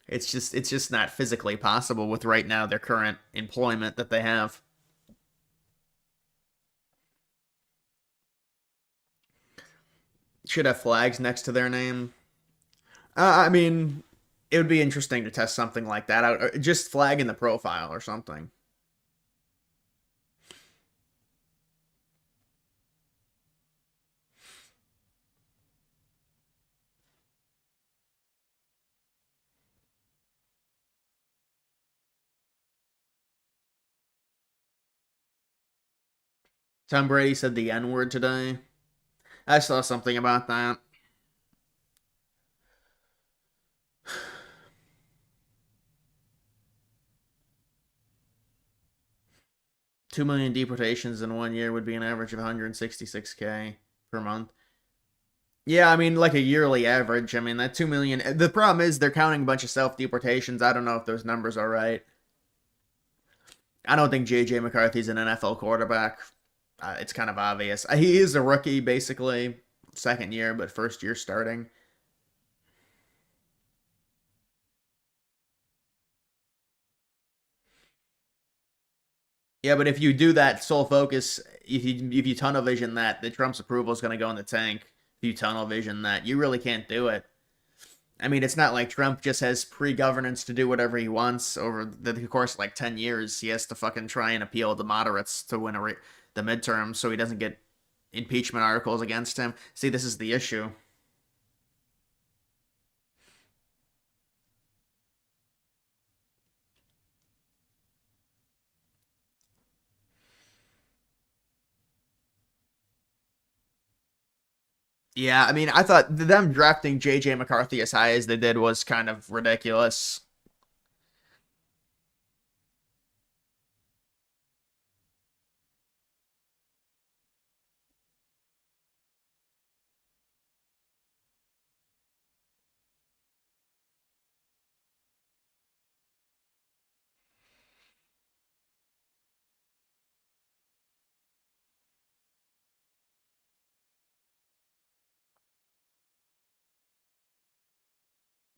It's just not physically possible with right now their current employment that they have. Should have flags next to their name. I mean, it would be interesting to test something like that out. Or just flag in the profile or something. Tom Brady said the N-word today. I saw something about that. Two million deportations in 1 year would be an average of 166K per month. Yeah, I mean, like a yearly average. I mean, that 2 million. The problem is they're counting a bunch of self-deportations. I don't know if those numbers are right. I don't think J.J. McCarthy's an NFL quarterback. It's kind of obvious. He is a rookie, basically. Second year, but first year starting. Yeah, but if you do that sole focus, if you tunnel vision that, the Trump's approval is going to go in the tank. If you tunnel vision that, you really can't do it. I mean, it's not like Trump just has pre-governance to do whatever he wants over the course of like 10 years. He has to fucking try and appeal to moderates to win the midterm so he doesn't get impeachment articles against him. See, this is the issue. Yeah, I mean, I thought them drafting J.J. McCarthy as high as they did was kind of ridiculous.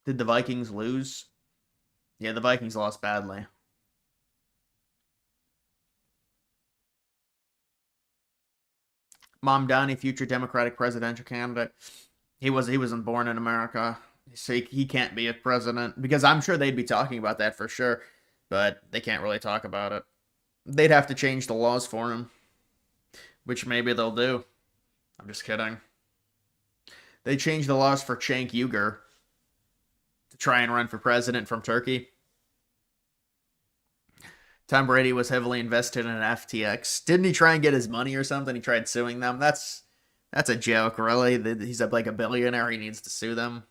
Did the Vikings lose? Yeah, the Vikings lost badly. Mamdani, future Democratic presidential candidate. He wasn't born in America, so he can't be a president because I'm sure they'd be talking about that for sure, but they can't really talk about it. They'd have to change the laws for him, which maybe they'll do. I'm just kidding. They changed the laws for Cenk Uygur to try and run for president from Turkey. Tom Brady was heavily invested in FTX. Didn't he try and get his money or something? He tried suing them. That's a joke, really. He's like a billionaire. He needs to sue them.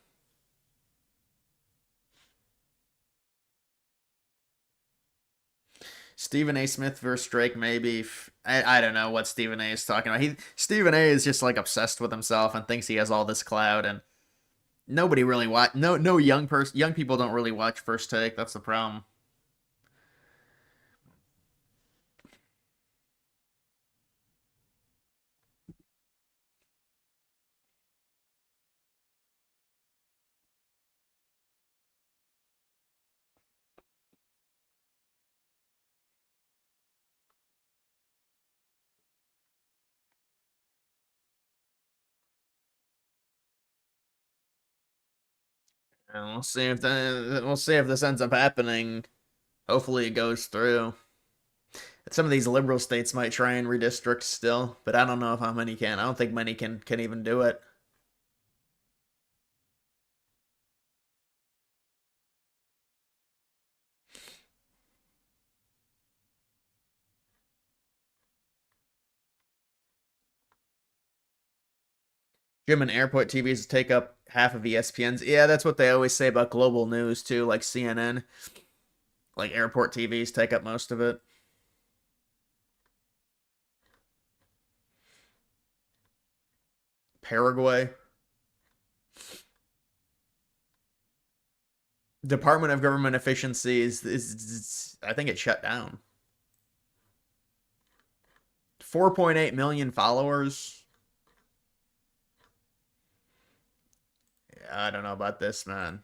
Stephen A. Smith versus Drake, maybe. I don't know what Stephen A. is talking about. Stephen A. is just like obsessed with himself and thinks he has all this clout, and nobody really watch. No young people don't really watch First Take. That's the problem. And we'll see if this ends up happening. Hopefully it goes through. Some of these liberal states might try and redistrict still, but I don't know if how many can. I don't think many can even do it. German airport TVs take up half of ESPN's. Yeah, that's what they always say about global news too, like CNN. Like airport TVs take up most of it. Paraguay. Department of Government Efficiency is I think it shut down. 4.8 million followers. I don't know about this, man.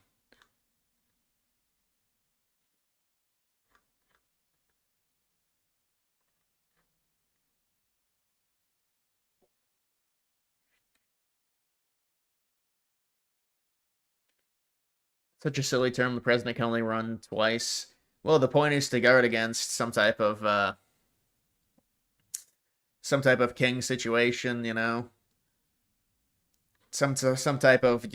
Such a silly term. The president can only run twice. Well, the point is to guard against some type of king situation, you know. Some type of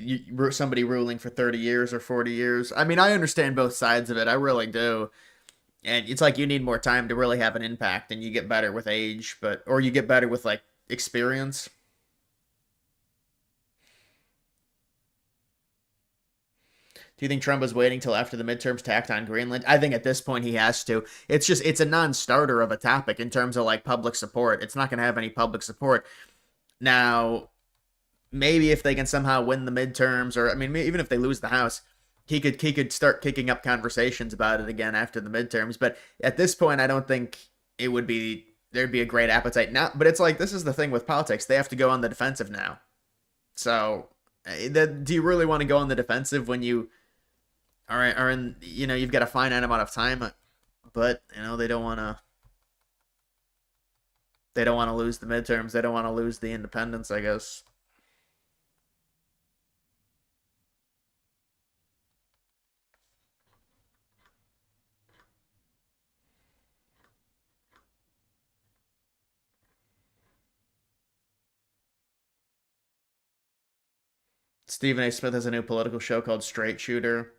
somebody ruling for 30 years or 40 years. I mean, I understand both sides of it. I really do. And it's like you need more time to really have an impact, and you get better with age, or you get better with like experience. Do you think Trump is waiting till after the midterms to act on Greenland? I think at this point he has to. It's a non-starter of a topic in terms of like public support. It's not going to have any public support. Now, maybe if they can somehow win the midterms, or I mean, even if they lose the House, he could start kicking up conversations about it again after the midterms. But at this point, I don't think there'd be a great appetite now. But it's like, this is the thing with politics; they have to go on the defensive now. So, do you really want to go on the defensive when you are in, you know, you've got a finite amount of time, but you know they don't want to lose the midterms. They don't want to lose the independents, I guess. Stephen A. Smith has a new political show called Straight Shooter.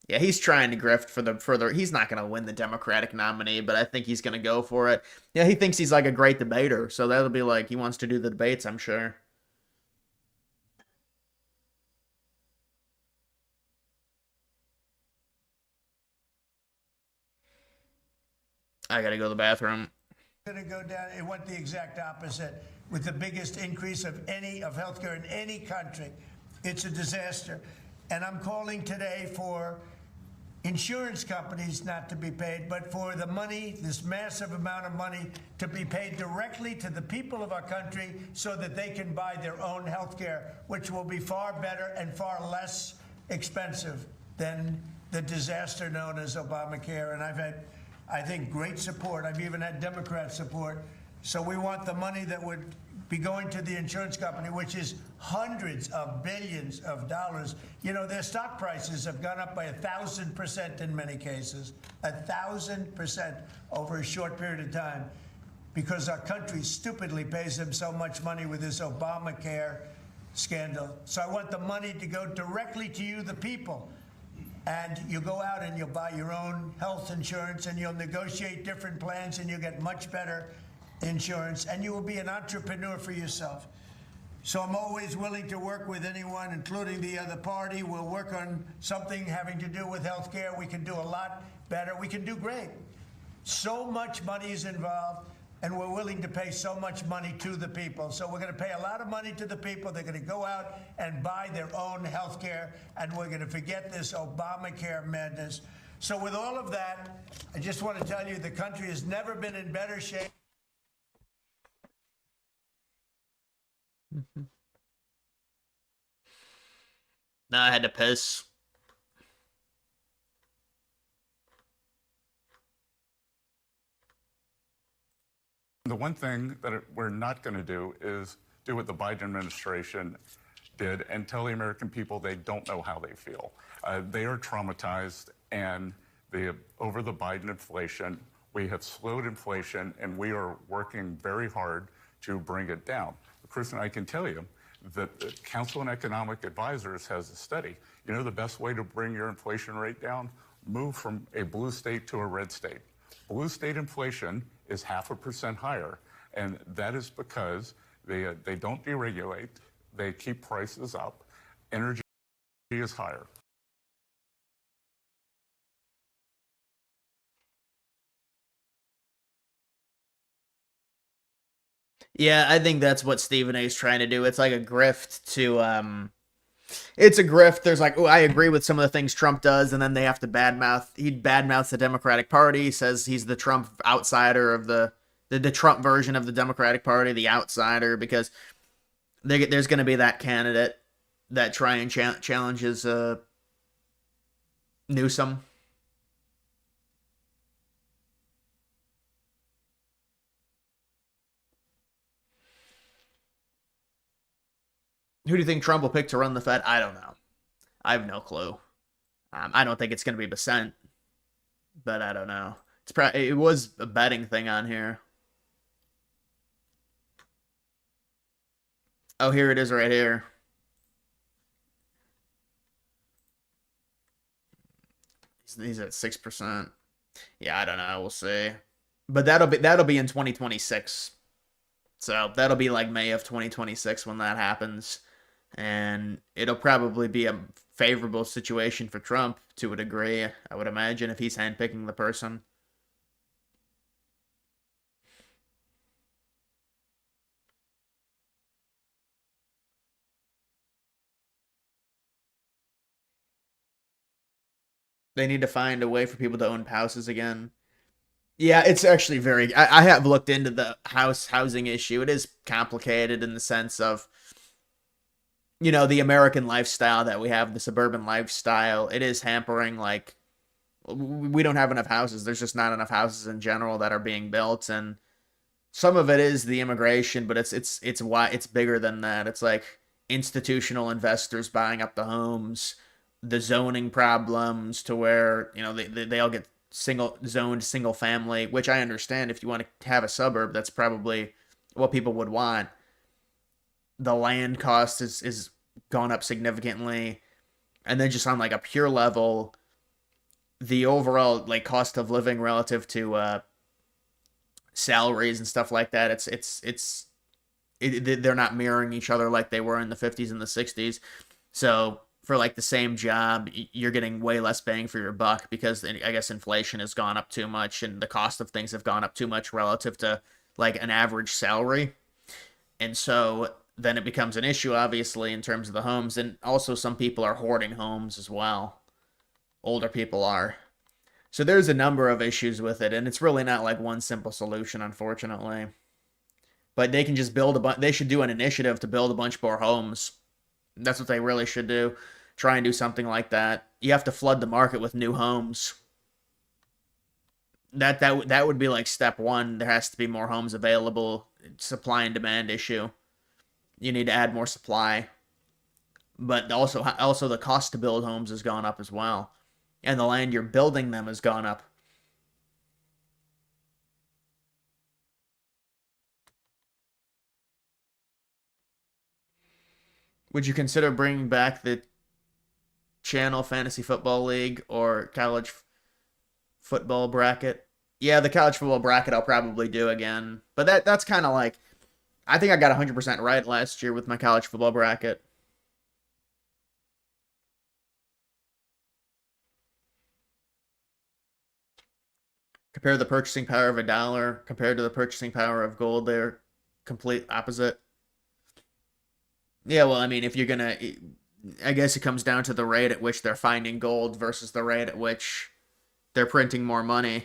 Yeah, he's trying to grift for the he's not going to win the Democratic nominee, but I think he's going to go for it. Yeah, he thinks he's like a great debater, so that'll be like, he wants to do the debates, I'm sure. I got to go to the bathroom. Going to go down. It went the exact opposite, with the biggest increase of healthcare in any country. It's a disaster. And I'm calling today for insurance companies not to be paid, but for the money, this massive amount of money, to be paid directly to the people of our country so that they can buy their own health care, which will be far better and far less expensive than the disaster known as Obamacare. And I've had, I think, great support. I've even had Democrat support. So we want the money that would be going to the insurance company, which is hundreds of billions of dollars. You know, their stock prices have gone up by 1,000% in many cases, 1,000% over a short period of time, because our country stupidly pays them so much money with this Obamacare scandal. So I want the money to go directly to you, the people. And you go out and you'll buy your own health insurance, and you'll negotiate different plans, and you'll get much better insurance, and you will be an entrepreneur for yourself. So I'm always willing to work with anyone, including the other party. We'll work on something having to do with health care. We can do a lot better. We can do great. So much money is involved, and we're willing to pay so much money to the people. So we're going to pay a lot of money to the people. They're going to go out and buy their own health care, and we're going to forget this Obamacare madness. So with all of that, I just want to tell you the country has never been in better shape. No, I had to piss. The one thing that we're not going to do is do what the Biden administration did and tell the American people they don't know how they feel. They are traumatized, and over the Biden inflation, we have slowed inflation, and we are working very hard to bring it down. Kristen, I can tell you that the Council on Economic Advisors has a study. You know the best way to bring your inflation rate down? Move from a blue state to a red state. Blue state inflation is 0.5% higher, and that is because they don't deregulate, they keep prices up, energy is higher. Yeah, I think that's what Stephen A. is trying to do. It's like a grift to it's a grift. There's like, oh, I agree with some of the things Trump does, and then they have to badmouth. He badmouths the Democratic Party. He says he's the Trump outsider of the Trump version of the Democratic Party, the outsider, because there's going to be that candidate that try and challenges Newsom. Who do you think Trump will pick to run the Fed? I don't know. I have no clue. I don't think it's going to be Bessent, but I don't know. It was a betting thing on here. Oh, here it is right here. He's at 6%. Yeah, I don't know. We'll see. But that'll be in 2026. So that'll be like May of 2026 when that happens. And it'll probably be a favorable situation for Trump to a degree, I would imagine, if he's handpicking the person. They need to find a way for people to own houses again. Yeah, it's actually I have looked into the housing issue. It is complicated in the sense of, you know, the American lifestyle that we have, the suburban lifestyle. It is hampering, like, we don't have enough houses. There's just not enough houses in general that are being built, and some of it is the immigration, but it's bigger than that. It's like institutional investors buying up the homes, the zoning problems to where, you know, they all get single family, which I understand. If you want to have a suburb, that's probably what people would want. The land cost is gone up significantly, and then just on like a pure level, the overall like cost of living relative to salaries and stuff like that, they're not mirroring each other like they were in the 50s and the 60s. So for like the same job, you're getting way less bang for your buck because I guess inflation has gone up too much and the cost of things have gone up too much relative to like an average salary. And so then it becomes an issue, obviously, in terms of the homes. And also some people are hoarding homes as well. Older people are. So there's a number of issues with it, and it's really not like one simple solution, unfortunately. But they can just they should do an initiative to build a bunch more homes. That's what they really should do. Try and do something like that. You have to flood the market with new homes. That would be like step one. There has to be more homes available. Supply and demand issue. You need to add more supply. But also the cost to build homes has gone up as well. And the land you're building them has gone up. Would you consider bringing back the Channel Fantasy Football League or college football bracket? Yeah, the college football bracket I'll probably do again. But that's kind of like, I think I got 100% right last year with my college football bracket. Compare the purchasing power of a dollar compared to the purchasing power of gold. They're complete opposite. Yeah, well, I mean, if you're gonna, I guess it comes down to the rate at which they're finding gold versus the rate at which they're printing more money.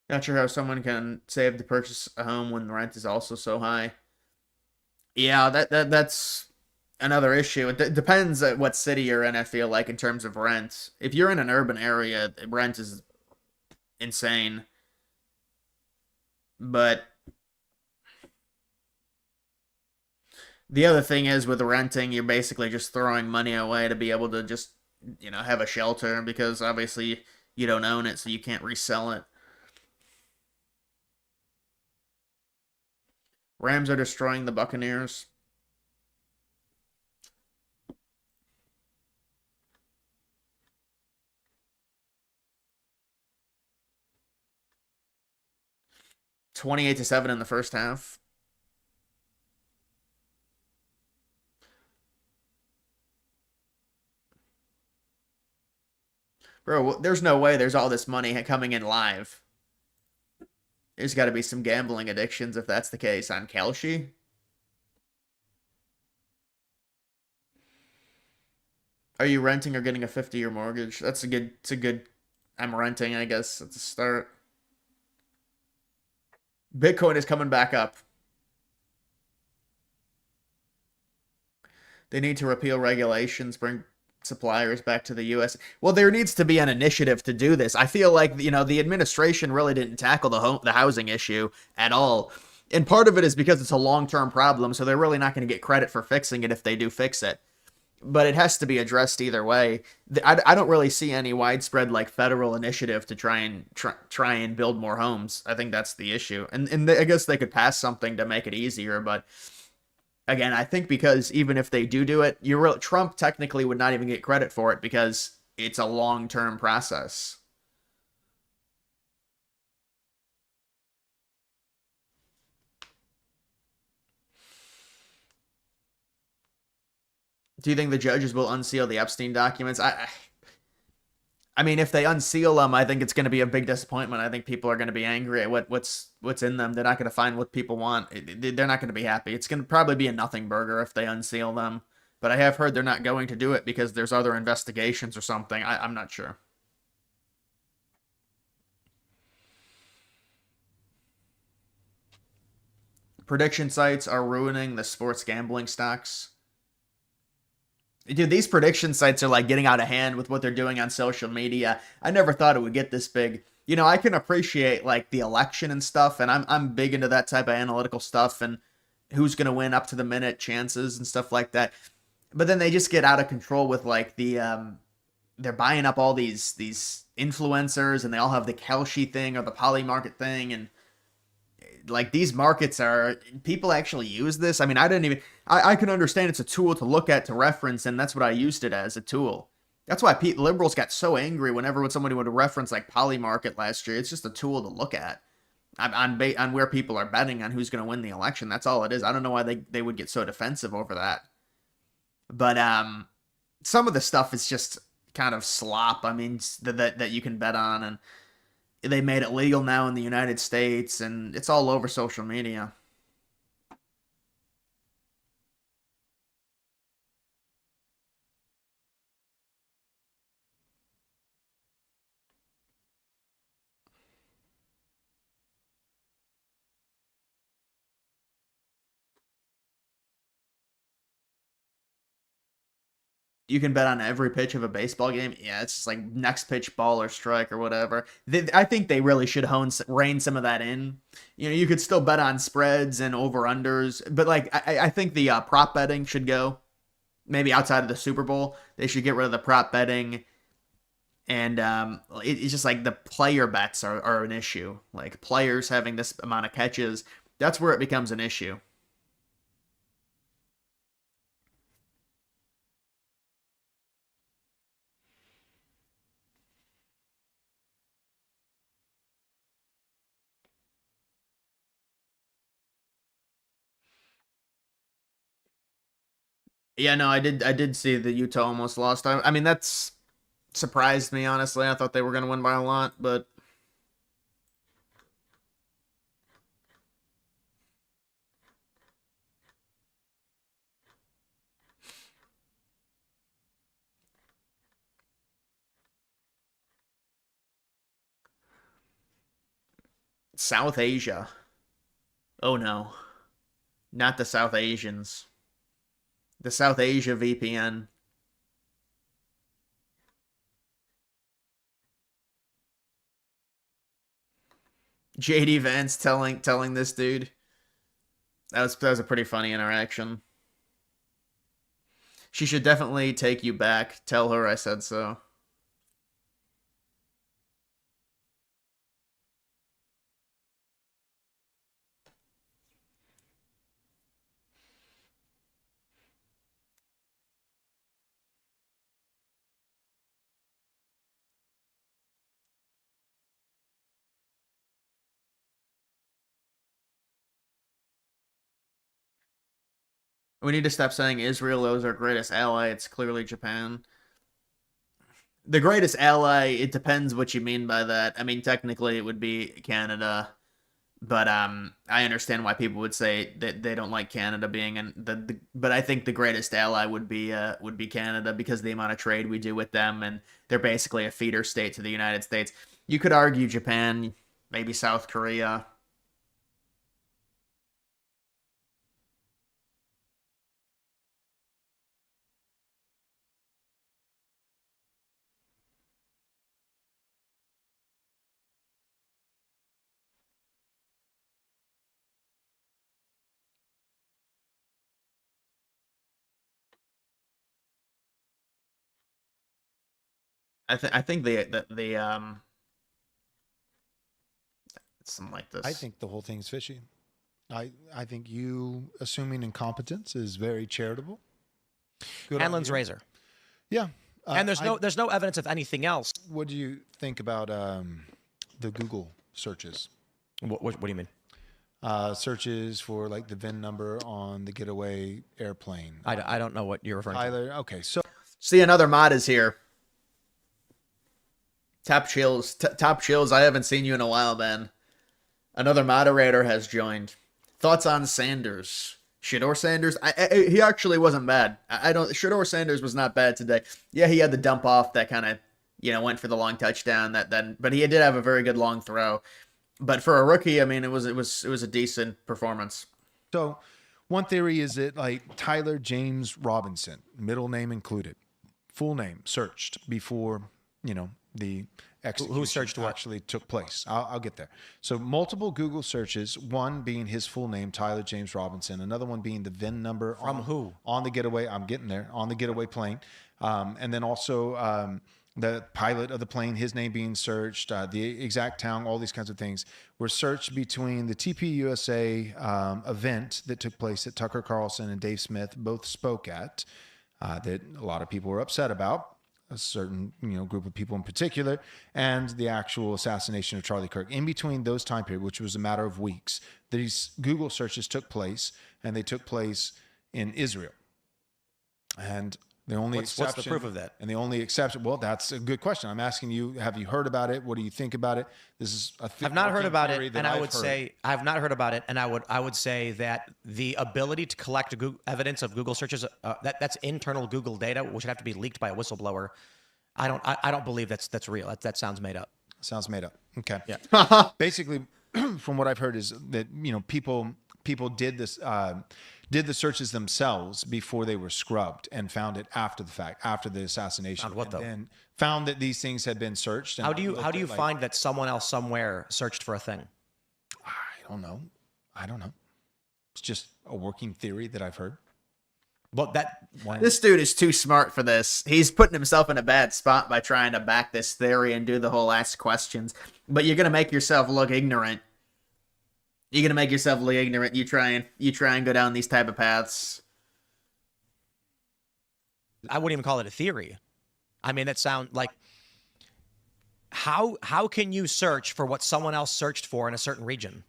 Not sure how someone can save to purchase a home when the rent is also so high. Yeah, that's another issue. It depends at what city you're in, I feel like, in terms of rent. If you're in an urban area, rent is insane. But the other thing is with renting, you're basically just throwing money away to be able to just, have a shelter because obviously you don't own it, so you can't resell it. Rams are destroying the Buccaneers. $28-7 in the first half. Bro, there's no way there's all this money coming in live. There's got to be some gambling addictions if that's the case on Kelce. Are you renting or getting a 50-year mortgage? It's a good, I'm renting, I guess, at the start. Bitcoin is coming back up. They need to repeal regulations, bring suppliers back to the U.S. Well, there needs to be an initiative to do this. I feel like, the administration really didn't tackle the housing issue at all. And part of it is because it's a long-term problem, so they're really not going to get credit for fixing it if they do fix it. But it has to be addressed either way. I don't really see any widespread federal initiative to try and build more homes. I think that's the issue. And I guess they could pass something to make it easier, but again, I think because even if they do it, Trump technically would not even get credit for it because it's a long-term process. Do you think the judges will unseal the Epstein documents? I mean, if they unseal them, I think it's going to be a big disappointment. I think people are going to be angry at what's in them. They're not going to find what people want. They're not going to be happy. It's going to probably be a nothing burger if they unseal them. But I have heard they're not going to do it because there's other investigations or something. I'm not sure. Prediction sites are ruining the sports gambling stocks. Dude, these prediction sites are getting out of hand with what they're doing on social media. I never thought it would get this big. I can appreciate the election and stuff, and I'm big into that type of analytical stuff and who's gonna win up to the minute chances and stuff like that. But then they just get out of control with they're buying up all these influencers, and they all have the Kelce thing or the Polymarket thing, and these markets are, people actually use this. I mean, I can understand it's a tool to look at, to reference, and that's what I used it as, a tool. That's why liberals got so angry whenever somebody would reference Polymarket last year. It's just a tool to look at on where people are betting on who's going to win the election. That's all it is. I don't know why they would get so defensive over that. But some of the stuff is just kind of slop. I mean, that you can bet on, and they made it legal now in the United States, and it's all over social media. You can bet on every pitch of a baseball game. Yeah, it's just next pitch, ball or strike or whatever. I think they really should rein some of that in. You could still bet on spreads and over-unders, but I think the prop betting should go. Maybe outside of the Super Bowl, they should get rid of the prop betting. And it's just the player bets are an issue. Players having this amount of catches, that's where it becomes an issue. Yeah, no, I did see that Utah almost lost. I mean, that's surprised me, honestly. I thought they were going to win by a lot, but South Asia. Oh no. Not the South Asians. The South Asia VPN. JD Vance telling this dude. That was a pretty funny interaction. She should definitely take you back. Tell her I said so. We need to stop saying Israel is our greatest ally. It's clearly Japan. The greatest ally, it depends what you mean by that. I mean, technically it would be Canada, but I understand why people would say that they don't like Canada being in but I think the greatest ally would be Canada because of the amount of trade we do with them, and they're basically a feeder state to the United States. You could argue Japan, maybe South Korea. I think the something like this. I think the whole thing's fishy. I think you assuming incompetence is very charitable. Good on Hanlon's you. razor. Yeah. And there's no evidence of anything else. What do you think about the Google searches? What do you mean? Searches for like the VIN number on the getaway airplane. I don't know what you're referring to. Tyler, okay, so See, another mod is here. Top Chills. Top Chills, I haven't seen you in a while, man. Another moderator has joined. Thoughts on Sanders? Shador Sanders? He actually wasn't bad. Shador Sanders was not bad today. Yeah, he had the dump off that kind of, went for the long touchdown. But he did have a very good long throw. But for a rookie, I mean, it was a decent performance. So one theory is that like Tyler James Robinson, middle name included, full name searched before, the execution searched what? actually took place. I'll get there. So multiple Google searches, one being his full name, Tyler James Robinson, another one being the VIN number From who? On the getaway. I'm getting there. On the getaway plane. And then also the pilot of the plane, his name being searched, the exact town, all these kinds of things were searched between the TPUSA event that took place that Tucker Carlson and Dave Smith both spoke at, that a lot of people were upset about, a certain group of people in particular, and the actual assassination of Charlie Kirk. In between those time period, which was a matter of weeks, these Google searches took place, and they took place in Israel. And the only exception, what's the proof of that? And the only exception, well, that's a good question. I'm asking you, have you heard about it? What do you think about it? This is I've not heard about it, and I would say I've not heard about it, and I would say that the ability to collect evidence of Google searches that's internal Google data, which would have to be leaked by a whistleblower. I don't believe that's real. That sounds made up. Sounds made up. Okay. Yeah. Basically, from what I've heard is that people did this. Did the searches themselves before they were scrubbed and found it after the fact, after the assassination. Found what, though? And found that these things had been searched. And How do you find that someone else somewhere searched for a thing? I don't know. It's just a working theory that I've heard. Well, This dude is too smart for this. He's putting himself in a bad spot by trying to back this theory and do the whole ask questions. But you're gonna make yourself look ignorant. You're gonna make yourself look ignorant. You try and go down these type of paths. I wouldn't even call it a theory. I mean, that sounds like how can you search for what someone else searched for in a certain region?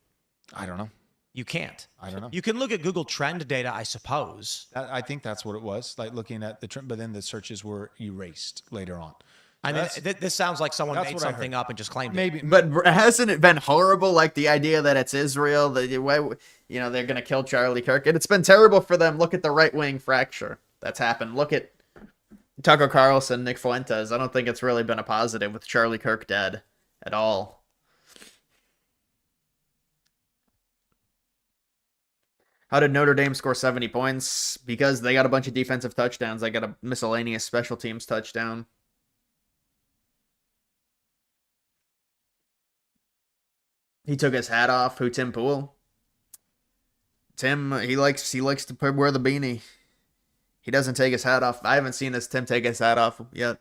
I don't know. You can't. I don't know. You can look at Google Trend data, I suppose. I think that's what it was, like looking at the trend, but then the searches were erased later on. I mean, this sounds like someone that's made what I something heard. up and just claimed Maybe, it. But hasn't it been horrible? Like the idea that it's Israel, that they're gonna kill Charlie Kirk, and it's been terrible for them. Look at the right wing fracture that's happened. Look at Tucker Carlson, Nick Fuentes. I don't think it's really been a positive with Charlie Kirk dead at all. How did Notre Dame score 70 points? Because they got a bunch of defensive touchdowns. They got a miscellaneous special teams touchdown. He took his hat off. Who? Tim Pool. Tim, he likes to wear the beanie. He doesn't take his hat off. I haven't seen Tim take his hat off yet.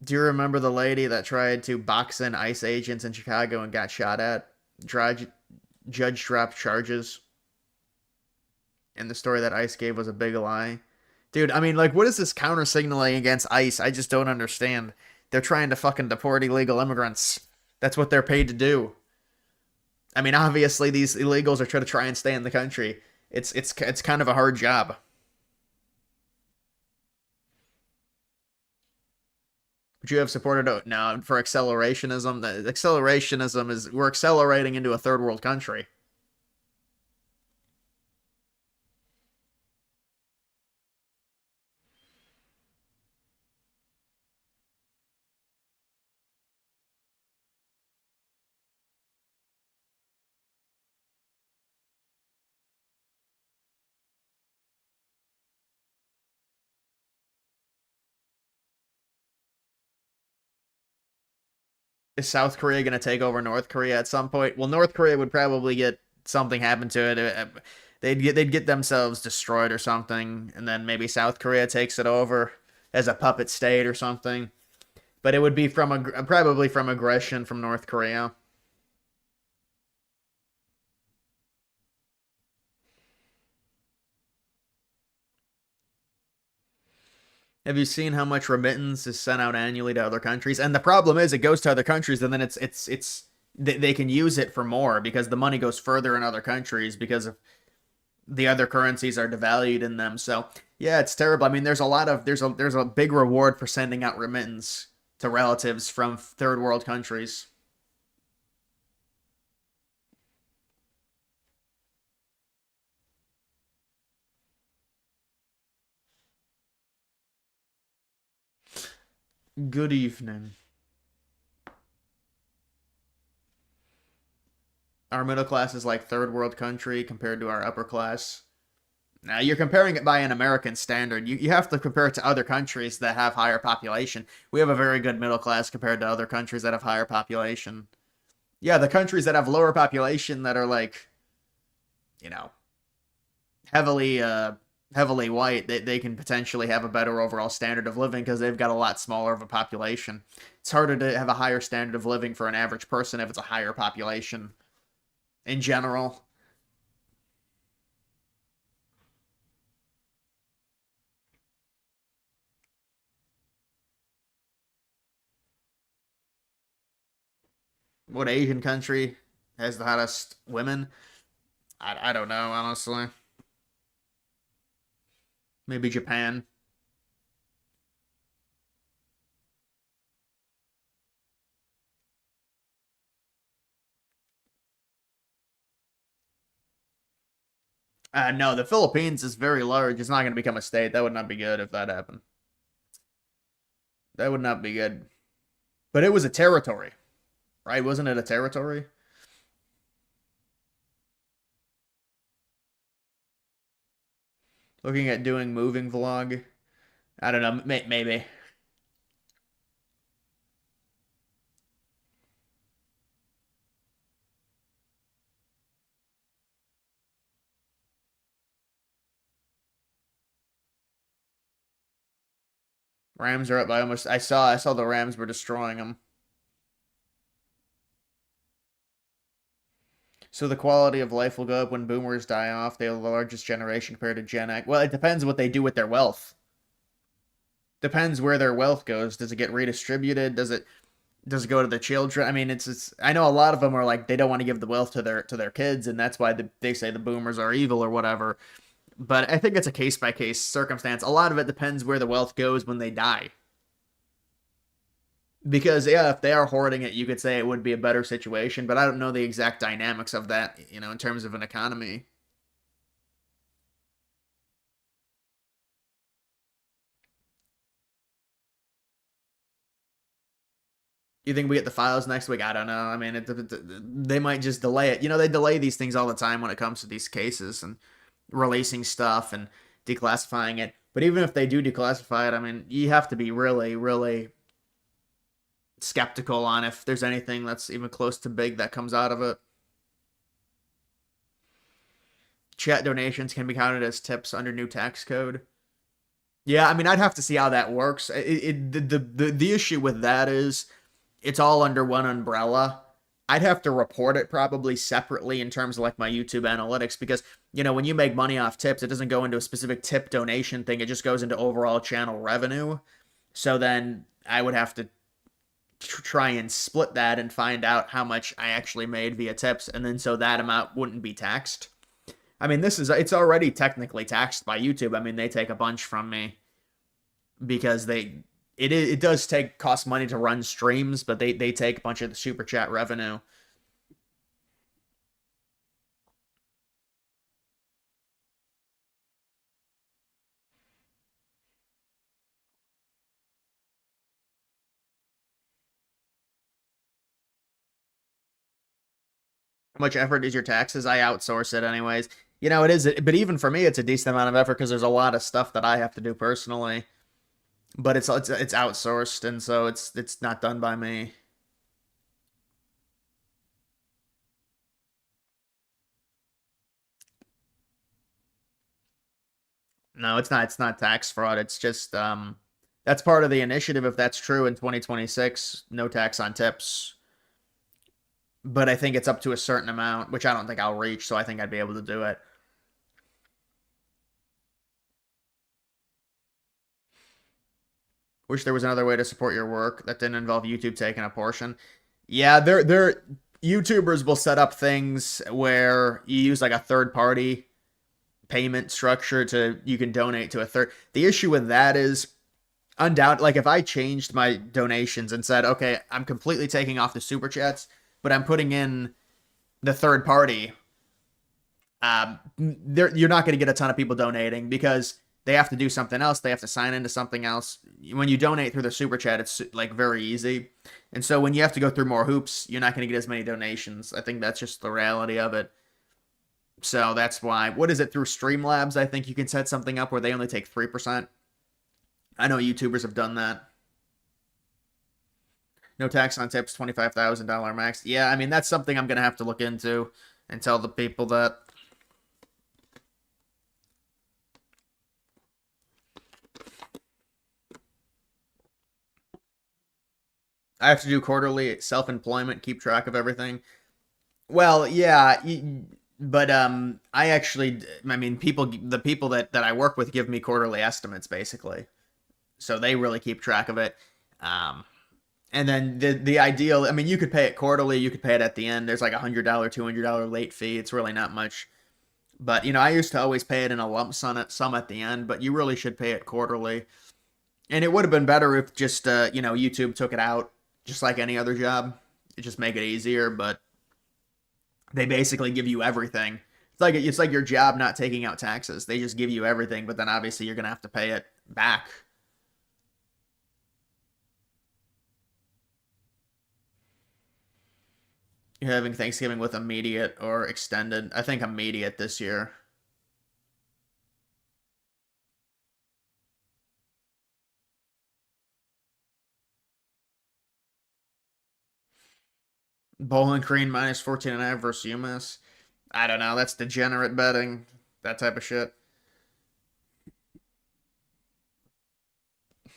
Do you remember the lady that tried to box in ICE agents in Chicago and got shot at? Judge dropped charges. And the story that ICE gave was a big lie. Dude, I mean, like, what is this counter signaling against ICE? I just don't understand. They're trying to fucking deport illegal immigrants. That's what they're paid to do. I mean, obviously, these illegals are trying to try and stay in the country. It's kind of a hard job. Would you have supported no for accelerationism? The accelerationism is we're accelerating into a third world country. Is South Korea going to take over North Korea at some point? Well, North Korea would probably get something happen to it. They'd get themselves destroyed or something, and then maybe South Korea takes it over as a puppet state or something. But it would be probably from aggression from North Korea. Have you seen how much remittance is sent out annually to other countries? And the problem is, it goes to other countries, and then they can use it for more because the money goes further in other countries because of the other currencies are devalued in them. So yeah, it's terrible. I mean, there's a big reward for sending out remittance to relatives from third world countries. Good evening. Our middle class is like third world country compared to our upper class. Now, you're comparing it by an American standard. You have to compare it to other countries that have higher population. We have a very good middle class compared to other countries that have higher population. Yeah, the countries that have lower population that are like, heavily white, they can potentially have a better overall standard of living because they've got a lot smaller of a population. It's harder to have a higher standard of living for an average person if it's a higher population in general. What Asian country has the hottest women? I don't know, honestly. Maybe Japan. No, the Philippines is very large. It's not going to become a state. That would not be good if that happened. That would not be good. But it was a territory, right? Wasn't it a territory? Looking at doing moving vlog. I don't know, maybe. Rams are up by almost. I saw the Rams were destroying them. So the quality of life will go up when boomers die off. They are the largest generation compared to Gen X. Well, it depends what they do with their wealth. Depends where their wealth goes. Does it get redistributed? Does it Does it go to the children? I mean, it's I know a lot of them are like they don't want to give the wealth to their kids, and that's why they say the boomers are evil or whatever. But I think it's a case by case circumstance. A lot of it depends where the wealth goes when they die. Because yeah, if they are hoarding it, you could say it would be a better situation, but I don't know the exact dynamics of that, in terms of an economy. You think we get the files next week? I don't know. I mean, they might just delay it. They delay these things all the time when it comes to these cases and releasing stuff and declassifying it. But even if they do declassify it, I mean, you have to be really, really skeptical on if there's anything that's even close to big that comes out of it. Chat donations can be counted as tips under new tax code. Yeah, I mean, I'd have to see how that works. The issue with that is it's all under one umbrella. I'd have to report it probably separately in terms of like my YouTube analytics because, when you make money off tips, it doesn't go into a specific tip donation thing. It just goes into overall channel revenue. So then I would have to try and split that and find out how much I actually made via tips. And then so that amount wouldn't be taxed. I mean, it's already technically taxed by YouTube. I mean, they take a bunch from me because it does cost money to run streams, but they take a bunch of the super chat revenue. How much effort is your taxes? I outsource it anyways. It is, but even for me, it's a decent amount of effort because there's a lot of stuff that I have to do personally. But it's outsourced, and so it's not done by me. No, it's not. It's not tax fraud. It's just that's part of the initiative. If that's true in 2026, no tax on tips. But I think it's up to a certain amount, which I don't think I'll reach. So I think I'd be able to do it. Wish there was another way to support your work that didn't involve YouTube taking a portion. Yeah, they're YouTubers will set up things where you use like a third party payment structure you can donate to a third. The issue with that is undoubtedly, like if I changed my donations and said, okay, I'm completely taking off the super chats, but I'm putting in the third party, you're not going to get a ton of people donating because they have to do something else. They have to sign into something else. When you donate through the super chat, it's like very easy. And so when you have to go through more hoops, you're not going to get as many donations. I think that's just the reality of it. So that's why, what is it, through Streamlabs? I think you can set something up where they only take 3%. I know YouTubers have done that. No tax on tips, $25,000 max. Yeah, I mean, that's something I'm going to have to look into and tell the people that. I have to do quarterly self-employment, keep track of everything. Well, yeah, but I mean, the people that I work with give me quarterly estimates basically, so they really keep track of it. And then the ideal, I mean, you could pay it quarterly, you could pay it at the end. There's like $100, $200 late fee. It's really not much. But I used to always pay it in a lump sum at the end, but you really should pay it quarterly. And it would have been better if just YouTube took it out just like any other job. It just make it easier, but they basically give you everything. It's like your job not taking out taxes. They just give you everything, but then obviously you're gonna have to pay it back. You're having Thanksgiving with immediate or extended? I think immediate this year. Bowling Green minus 14.5 versus UMass. I don't know. That's degenerate betting. That type of shit.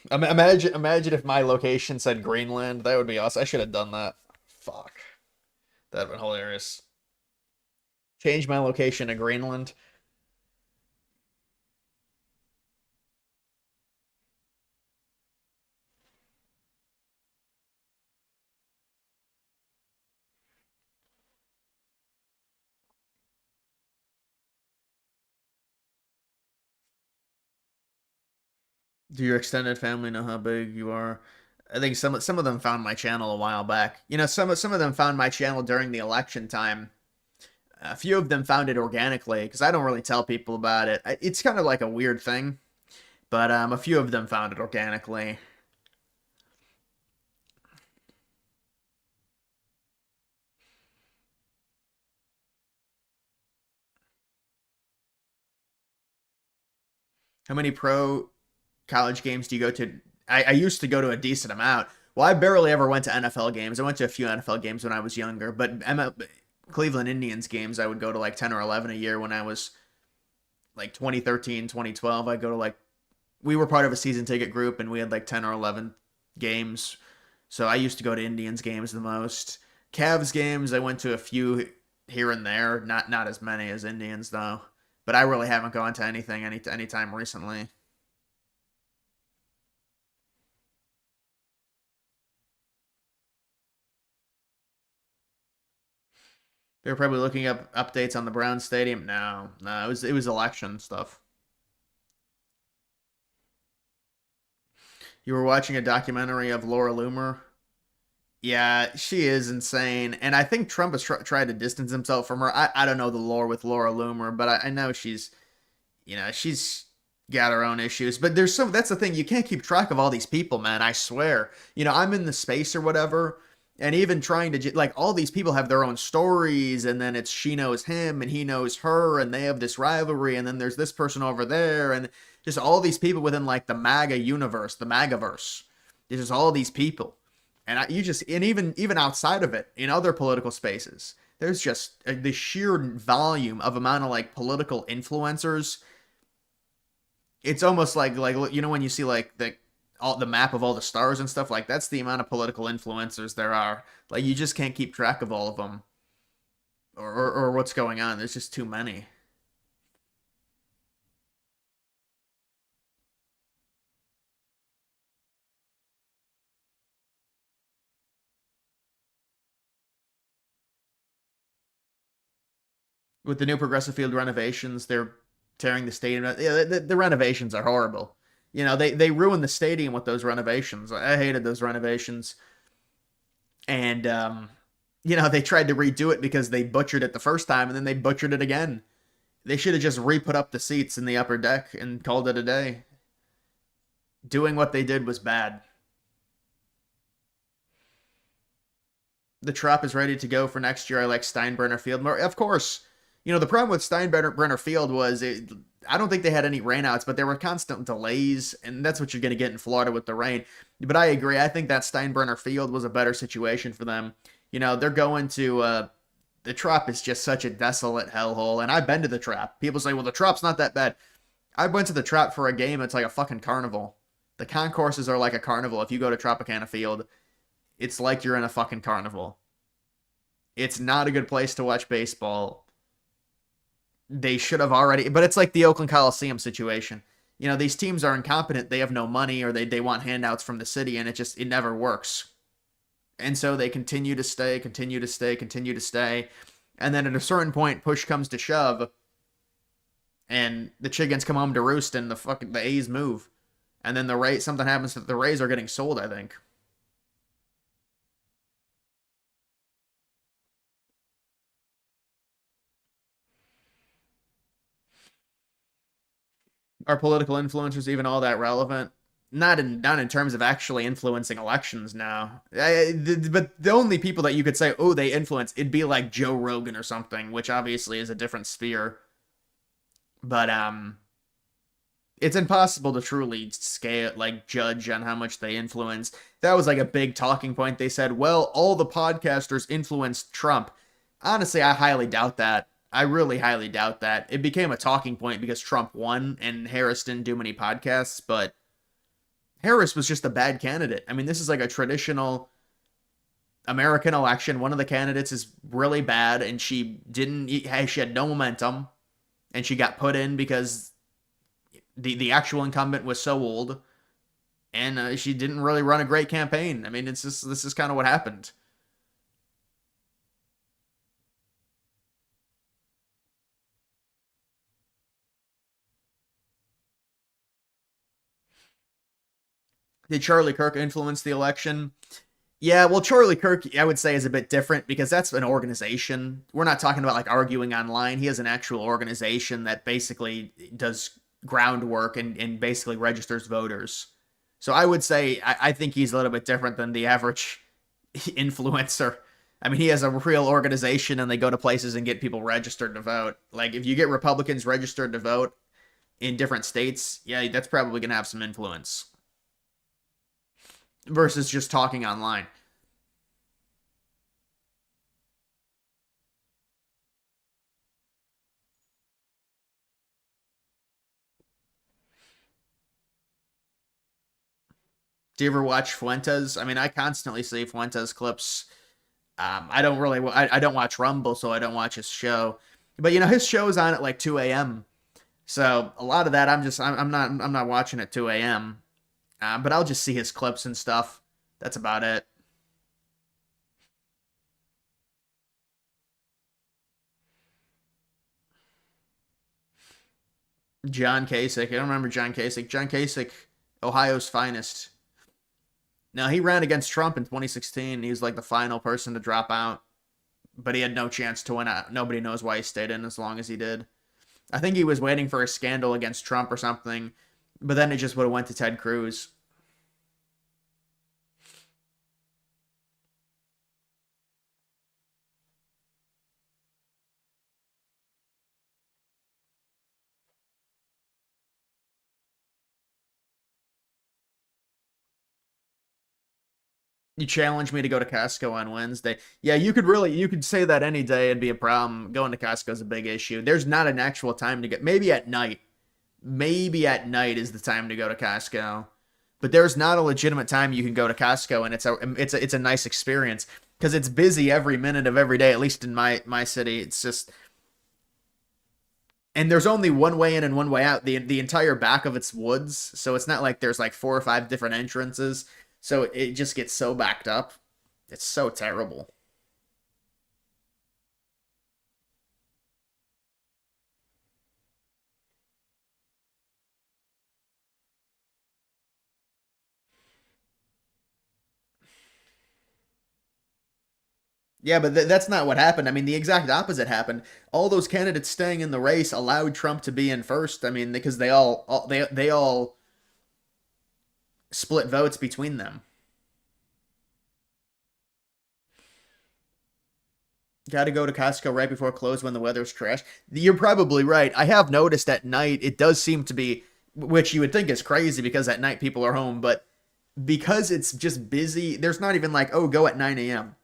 Imagine if my location said Greenland. That would be awesome. I should have done that. Fuck. That'd been hilarious. Change my location to Greenland. Do your extended family know how big you are? I think some of them found my channel a while back. You know, some of them found my channel during the election time. A few of them found it organically because I don't really tell people about it. It's kind of like a weird thing, but a few of them found it organically. How many pro college games do you go to? I used to go to a decent amount. Well, I barely ever went to NFL games. I went to a few NFL games when I was younger, but Cleveland Indians games, I would go to like 10 or 11 a year when I was like 2013, 2012. I go to like, we were part of a season ticket group and we had like 10 or 11 games. So I used to go to Indians games the most. Cavs games, I went to a few here and there, not as many as Indians though. But I really haven't gone to anything anytime recently. They were probably looking up updates on the Brown Stadium. No, it was election stuff. You were watching a documentary of Laura Loomer. Yeah, she is insane, and I think Trump has tried to distance himself from her. I don't know the lore with Laura Loomer, but I know she's, you know, she's got her own issues. But there's some. That's the thing. You can't keep track of all these people, man. I swear. You know, I'm in the space or whatever. And even trying to, like, all these people have their own stories, and then it's she knows him, and he knows her, and they have this rivalry, and then there's this person over there, and just all these people within, like, the MAGA universe, the MAGAverse. There's just all these people. And and even outside of it, in other political spaces, there's just the sheer volume of amount of, like, political influencers. It's almost like, you know, when you see, like, the map of all the stars and stuff, like that's the amount of political influencers there are. Like you just can't keep track of all of them or what's going on. There's just too many. With the new Progressive Field renovations, they're tearing the stadium. Yeah, the renovations are horrible. You know, they ruined the stadium with those renovations. I hated those renovations. And, you know, they tried to redo it because they butchered it the first time, and then they butchered it again. They should have just re-put up the seats in the upper deck and called it a day. Doing what they did was bad. The Trop is ready to go for next year. I like Steinbrenner Field more. Of course. You know, the problem with Steinbrenner Field was I don't think they had any rainouts, but there were constant delays, and that's what you're going to get in Florida with the rain. But I agree. I think that Steinbrenner Field was a better situation for them. You know, they're going to the Trop is just such a desolate hellhole, and I've been to the Trop. People say, well, the Trop's not that bad. I went to the Trop for a game. It's like a fucking carnival. The concourses are like a carnival. If you go to Tropicana Field, it's like you're in a fucking carnival. It's not a good place to watch baseball. They should have already, but it's like the Oakland Coliseum situation. You know, these teams are incompetent. They have no money, or they want handouts from the city, and it never works. And so they continue to stay. And then at a certain point, push comes to shove, and the chickens come home to roost, and the A's move. And then something happens that the Rays are getting sold, I think. Are political influencers even all that relevant? Not in terms of actually influencing elections now. But the only people that you could say, oh, they influence, it'd be like Joe Rogan or something, which obviously is a different sphere. But it's impossible to truly judge on how much they influence. That was like a big talking point. They said, well, all the podcasters influenced Trump. Honestly, I highly doubt that. I really highly doubt that. It became a talking point because Trump won and Harris didn't do many podcasts, but Harris was just a bad candidate. I mean, this is like a traditional American election. One of the candidates is really bad, and she had no momentum, and she got put in because the actual incumbent was so old, and she didn't really run a great campaign. I mean, this is kind of what happened. Did Charlie Kirk influence the election? Yeah, well, Charlie Kirk, I would say, is a bit different because that's an organization. We're not talking about like arguing online. He has an actual organization that basically does groundwork and basically registers voters. So I would say I think he's a little bit different than the average influencer. I mean, he has a real organization and they go to places and get people registered to vote. Like, if you get Republicans registered to vote in different states, yeah, that's probably going to have some influence versus just talking online. Do you ever watch Fuentes? I mean, I constantly see Fuentes clips. I don't really, I don't watch Rumble, so I don't watch his show. But you know, his show's on at like 2 a.m. So a lot of that, I'm not watching at 2 a.m. But I'll just see his clips and stuff. That's about it. John Kasich. I don't remember John Kasich. John Kasich, Ohio's finest. Now, he ran against Trump in 2016. He was like the final person to drop out, but he had no chance to win out. Nobody knows why he stayed in as long as he did. I think he was waiting for a scandal against Trump or something, but then it just would have went to Ted Cruz. You challenge me to go to Costco on Wednesday. Yeah, you could say that any day it'd be a problem. Going to Costco is a big issue. There's not an actual time to get, maybe at night. Maybe at night is the time to go to Costco. But there's not a legitimate time you can go to Costco and it's a nice experience because it's busy every minute of every day, at least in my city. It's just, and there's only one way in and one way out. The entire back of it's woods, so it's not like there's like 4 or 5 different entrances. So it just gets so backed up. It's so terrible. Yeah, but that's not what happened. I mean, the exact opposite happened. All those candidates staying in the race allowed Trump to be in first. I mean, because they all split votes between them. Got to go to Costco right before close when the weather's trash. You're probably right. I have noticed at night it does seem to be, which you would think is crazy because at night people are home, but because it's just busy, there's not even like, oh, go at 9 a.m.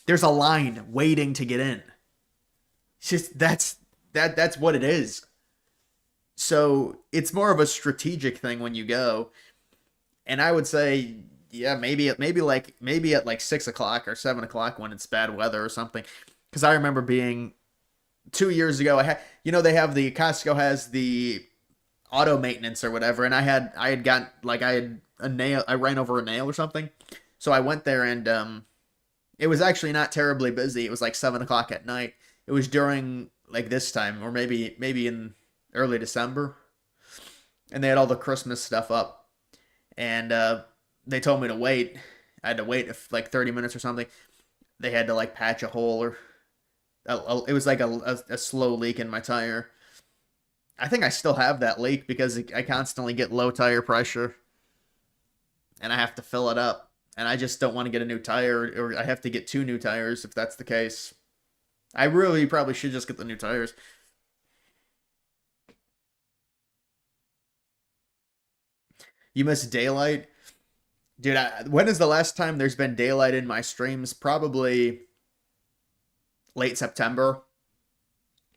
There's a line waiting to get in. It's just that's what it is. So it's more of a strategic thing when you go. And I would say, yeah, maybe at like 6 o'clock or 7 o'clock when it's bad weather or something. Because I remember being 2 years ago, they have the Costco has the auto maintenance or whatever, and I had a nail, I ran over a nail or something. So I went there and it was actually not terribly busy. It was like 7 o'clock at night. It was during like this time, or maybe in early December, and they had all the Christmas stuff up, and they told me to wait. I had to wait like 30 minutes or something. They had to like patch a hole or it was like a slow leak in my tire. I think I still have that leak because I constantly get low tire pressure and I have to fill it up. And I just don't want to get a new tire, or I have to get 2 new tires if that's the case. I really probably should just get the new tires. You miss daylight? Dude, when is the last time there's been daylight in my streams? Probably late September.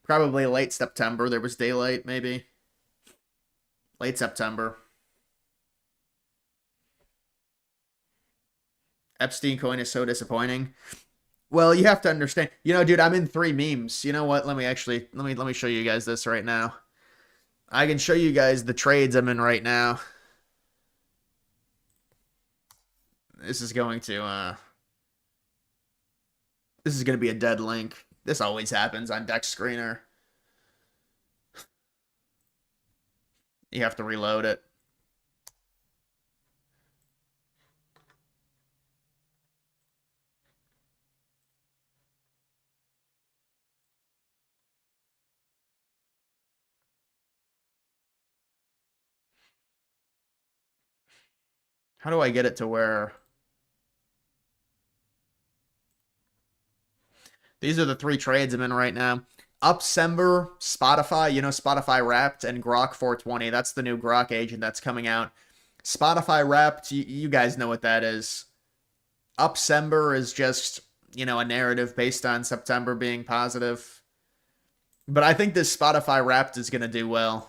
Probably late September there was daylight, maybe. Late September. Epstein coin is so disappointing. Well, you have to understand. You know, dude, I'm in 3 memes. You know what? Let me show you guys this right now. I can show you guys the trades I'm in right now. This is going to be a dead link. This always happens on Dex Screener. You have to reload it. How do I get it to where... These are the 3 trades I'm in right now. Upsember, Spotify, Spotify Wrapped, and Grok 420. That's the new Grok agent that's coming out. Spotify Wrapped, you guys know what that is. Upsember is just, a narrative based on September being positive. But I think this Spotify Wrapped is going to do well.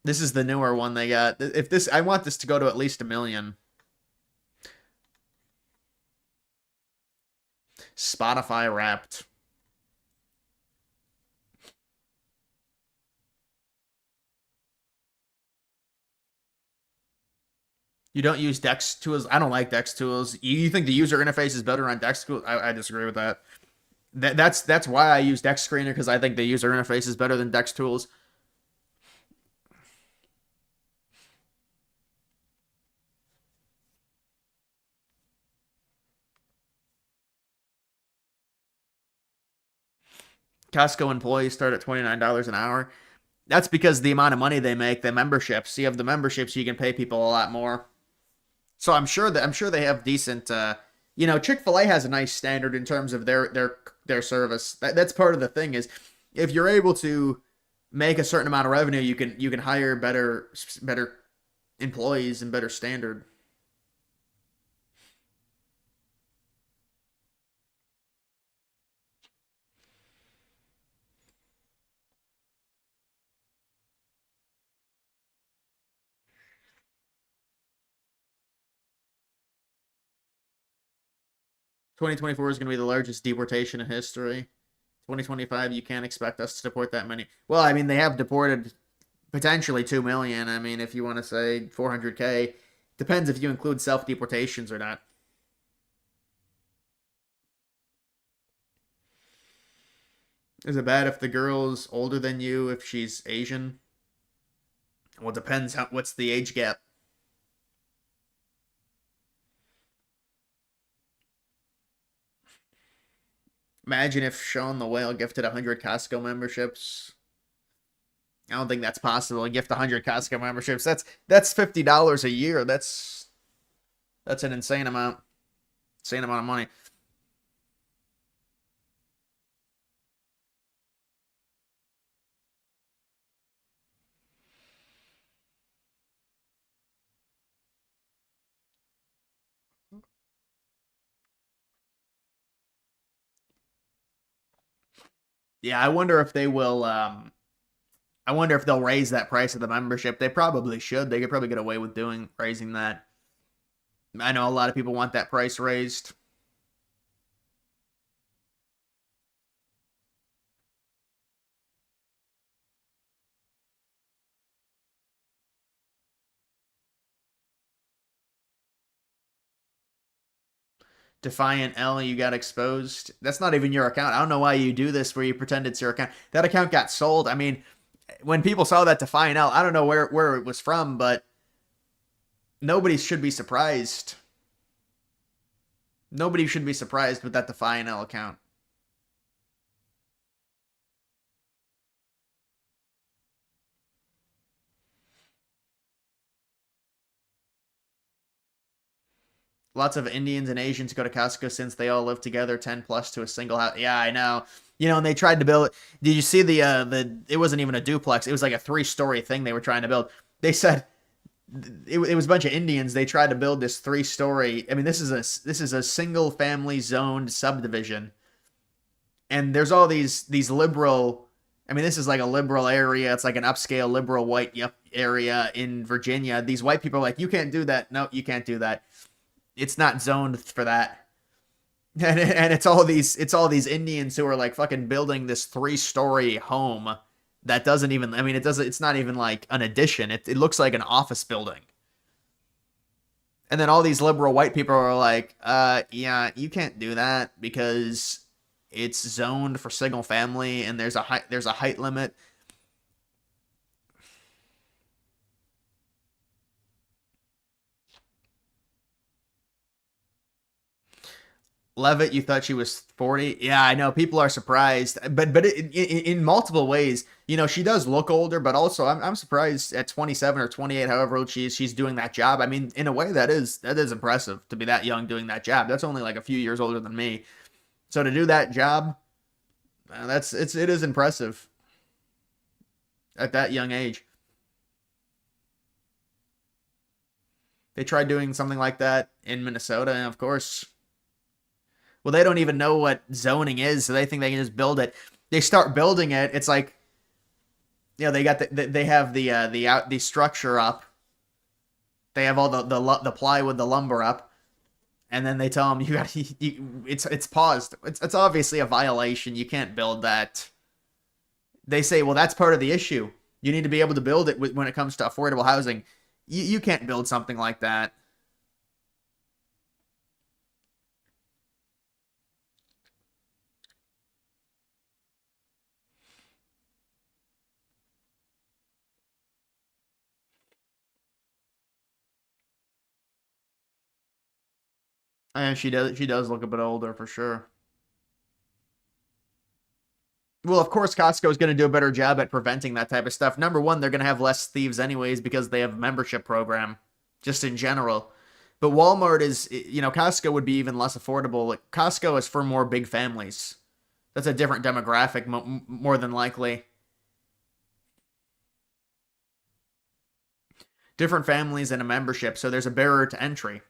This is the newer one they got. I want this to go to at least 1 million. Spotify Wrapped. You don't use Dex tools? I don't like Dex tools. You think the user interface is better on Dex tools? I disagree with that. That's why I use Dex Screener, because I think the user interface is better than Dex tools. Costco employees start at $29 an hour. That's because the amount of money they make, the memberships. You have the memberships, you can pay people a lot more. So I'm sure they have decent. Chick-fil-A has a nice standard in terms of their service. That's part of the thing is, if you're able to make a certain amount of revenue, you can hire better employees and better standard. "2024 is going to be the largest deportation in history. 2025, you can't expect us to deport that many." Well, I mean, they have deported potentially 2 million. I mean, if you want to say 400K, depends if you include self-deportations or not. Is it bad if the girl's older than you if she's Asian? Well, it depends. What's the age gap? Imagine if Sean the Whale gifted 100 Costco memberships. I don't think that's possible. Gift 100 Costco memberships. That's $50 a year. That's an insane amount. Insane amount of money. Yeah, I wonder if they will. I wonder if they'll raise that price of the membership. They probably should. They could probably get away with raising that. I know a lot of people want that price raised. Defiant L, you got exposed. That's not even your account. I don't know why you do this where you pretend it's your account. That account got sold. I mean, when people saw that Defiant L, I don't know where it was from, but nobody should be surprised. Nobody should be surprised with that Defiant L account. Lots of Indians and Asians go to Costco since they all live together, 10 plus to a single house. Yeah, I know. And they tried to build. Did you see it wasn't even a duplex. It was like a 3-story thing they were trying to build. They said it was a bunch of Indians. They tried to build this 3-story. I mean, this is a single family zoned subdivision. And there's all these liberal, I mean, this is like a liberal area. It's like an upscale liberal white area in Virginia. These white people are like, "You can't do that." No, you can't do that. It's not zoned for that. And it's all these Indians who are like fucking building this 3-story home that doesn't even, I mean, it's not even like an addition. It looks like an office building. And then all these liberal white people are like, yeah, you can't do that because it's zoned for single family and there's a height limit. Levitt, you thought she was 40? Yeah, I know people are surprised, but in multiple ways. You know, she does look older, but also I'm surprised at 27 or 28, however old she is, she's doing that job. I mean, in a way, that is impressive to be that young doing that job. That's only like a few years older than me, so to do that job, it is impressive at that young age. They tried doing something like that in Minnesota, and of course, well, they don't even know what zoning is, so they think they can just build it. They start building it. It's like, you know, they got they have the structure up. They have all the plywood, the lumber up, and then they tell them it's paused. It's obviously a violation. You can't build that. They say, well, that's part of the issue. You need to be able to build it when it comes to affordable housing. You can't build something like that. And she does look a bit older for sure. Well, of course, Costco is going to do a better job at preventing that type of stuff. Number one, they're going to have less thieves anyways because they have a membership program, just in general. But Walmart is, you know, Costco would be even less affordable. Like, Costco is for more big families. That's a different demographic, more than likely. Different families and a membership, so there's a barrier to entry.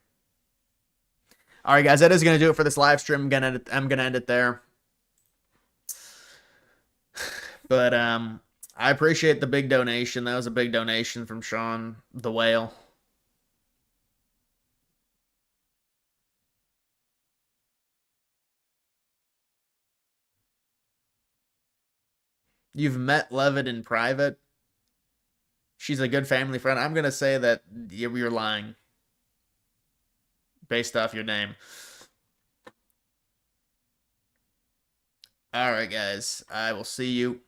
All right, guys, that is going to do it for this live stream. I'm gonna end it there. But I appreciate the big donation. That was a big donation from Sean the Whale. You've met Levitt in private? She's a good family friend. I'm going to say that you're lying based off your name. All right, guys. I will see you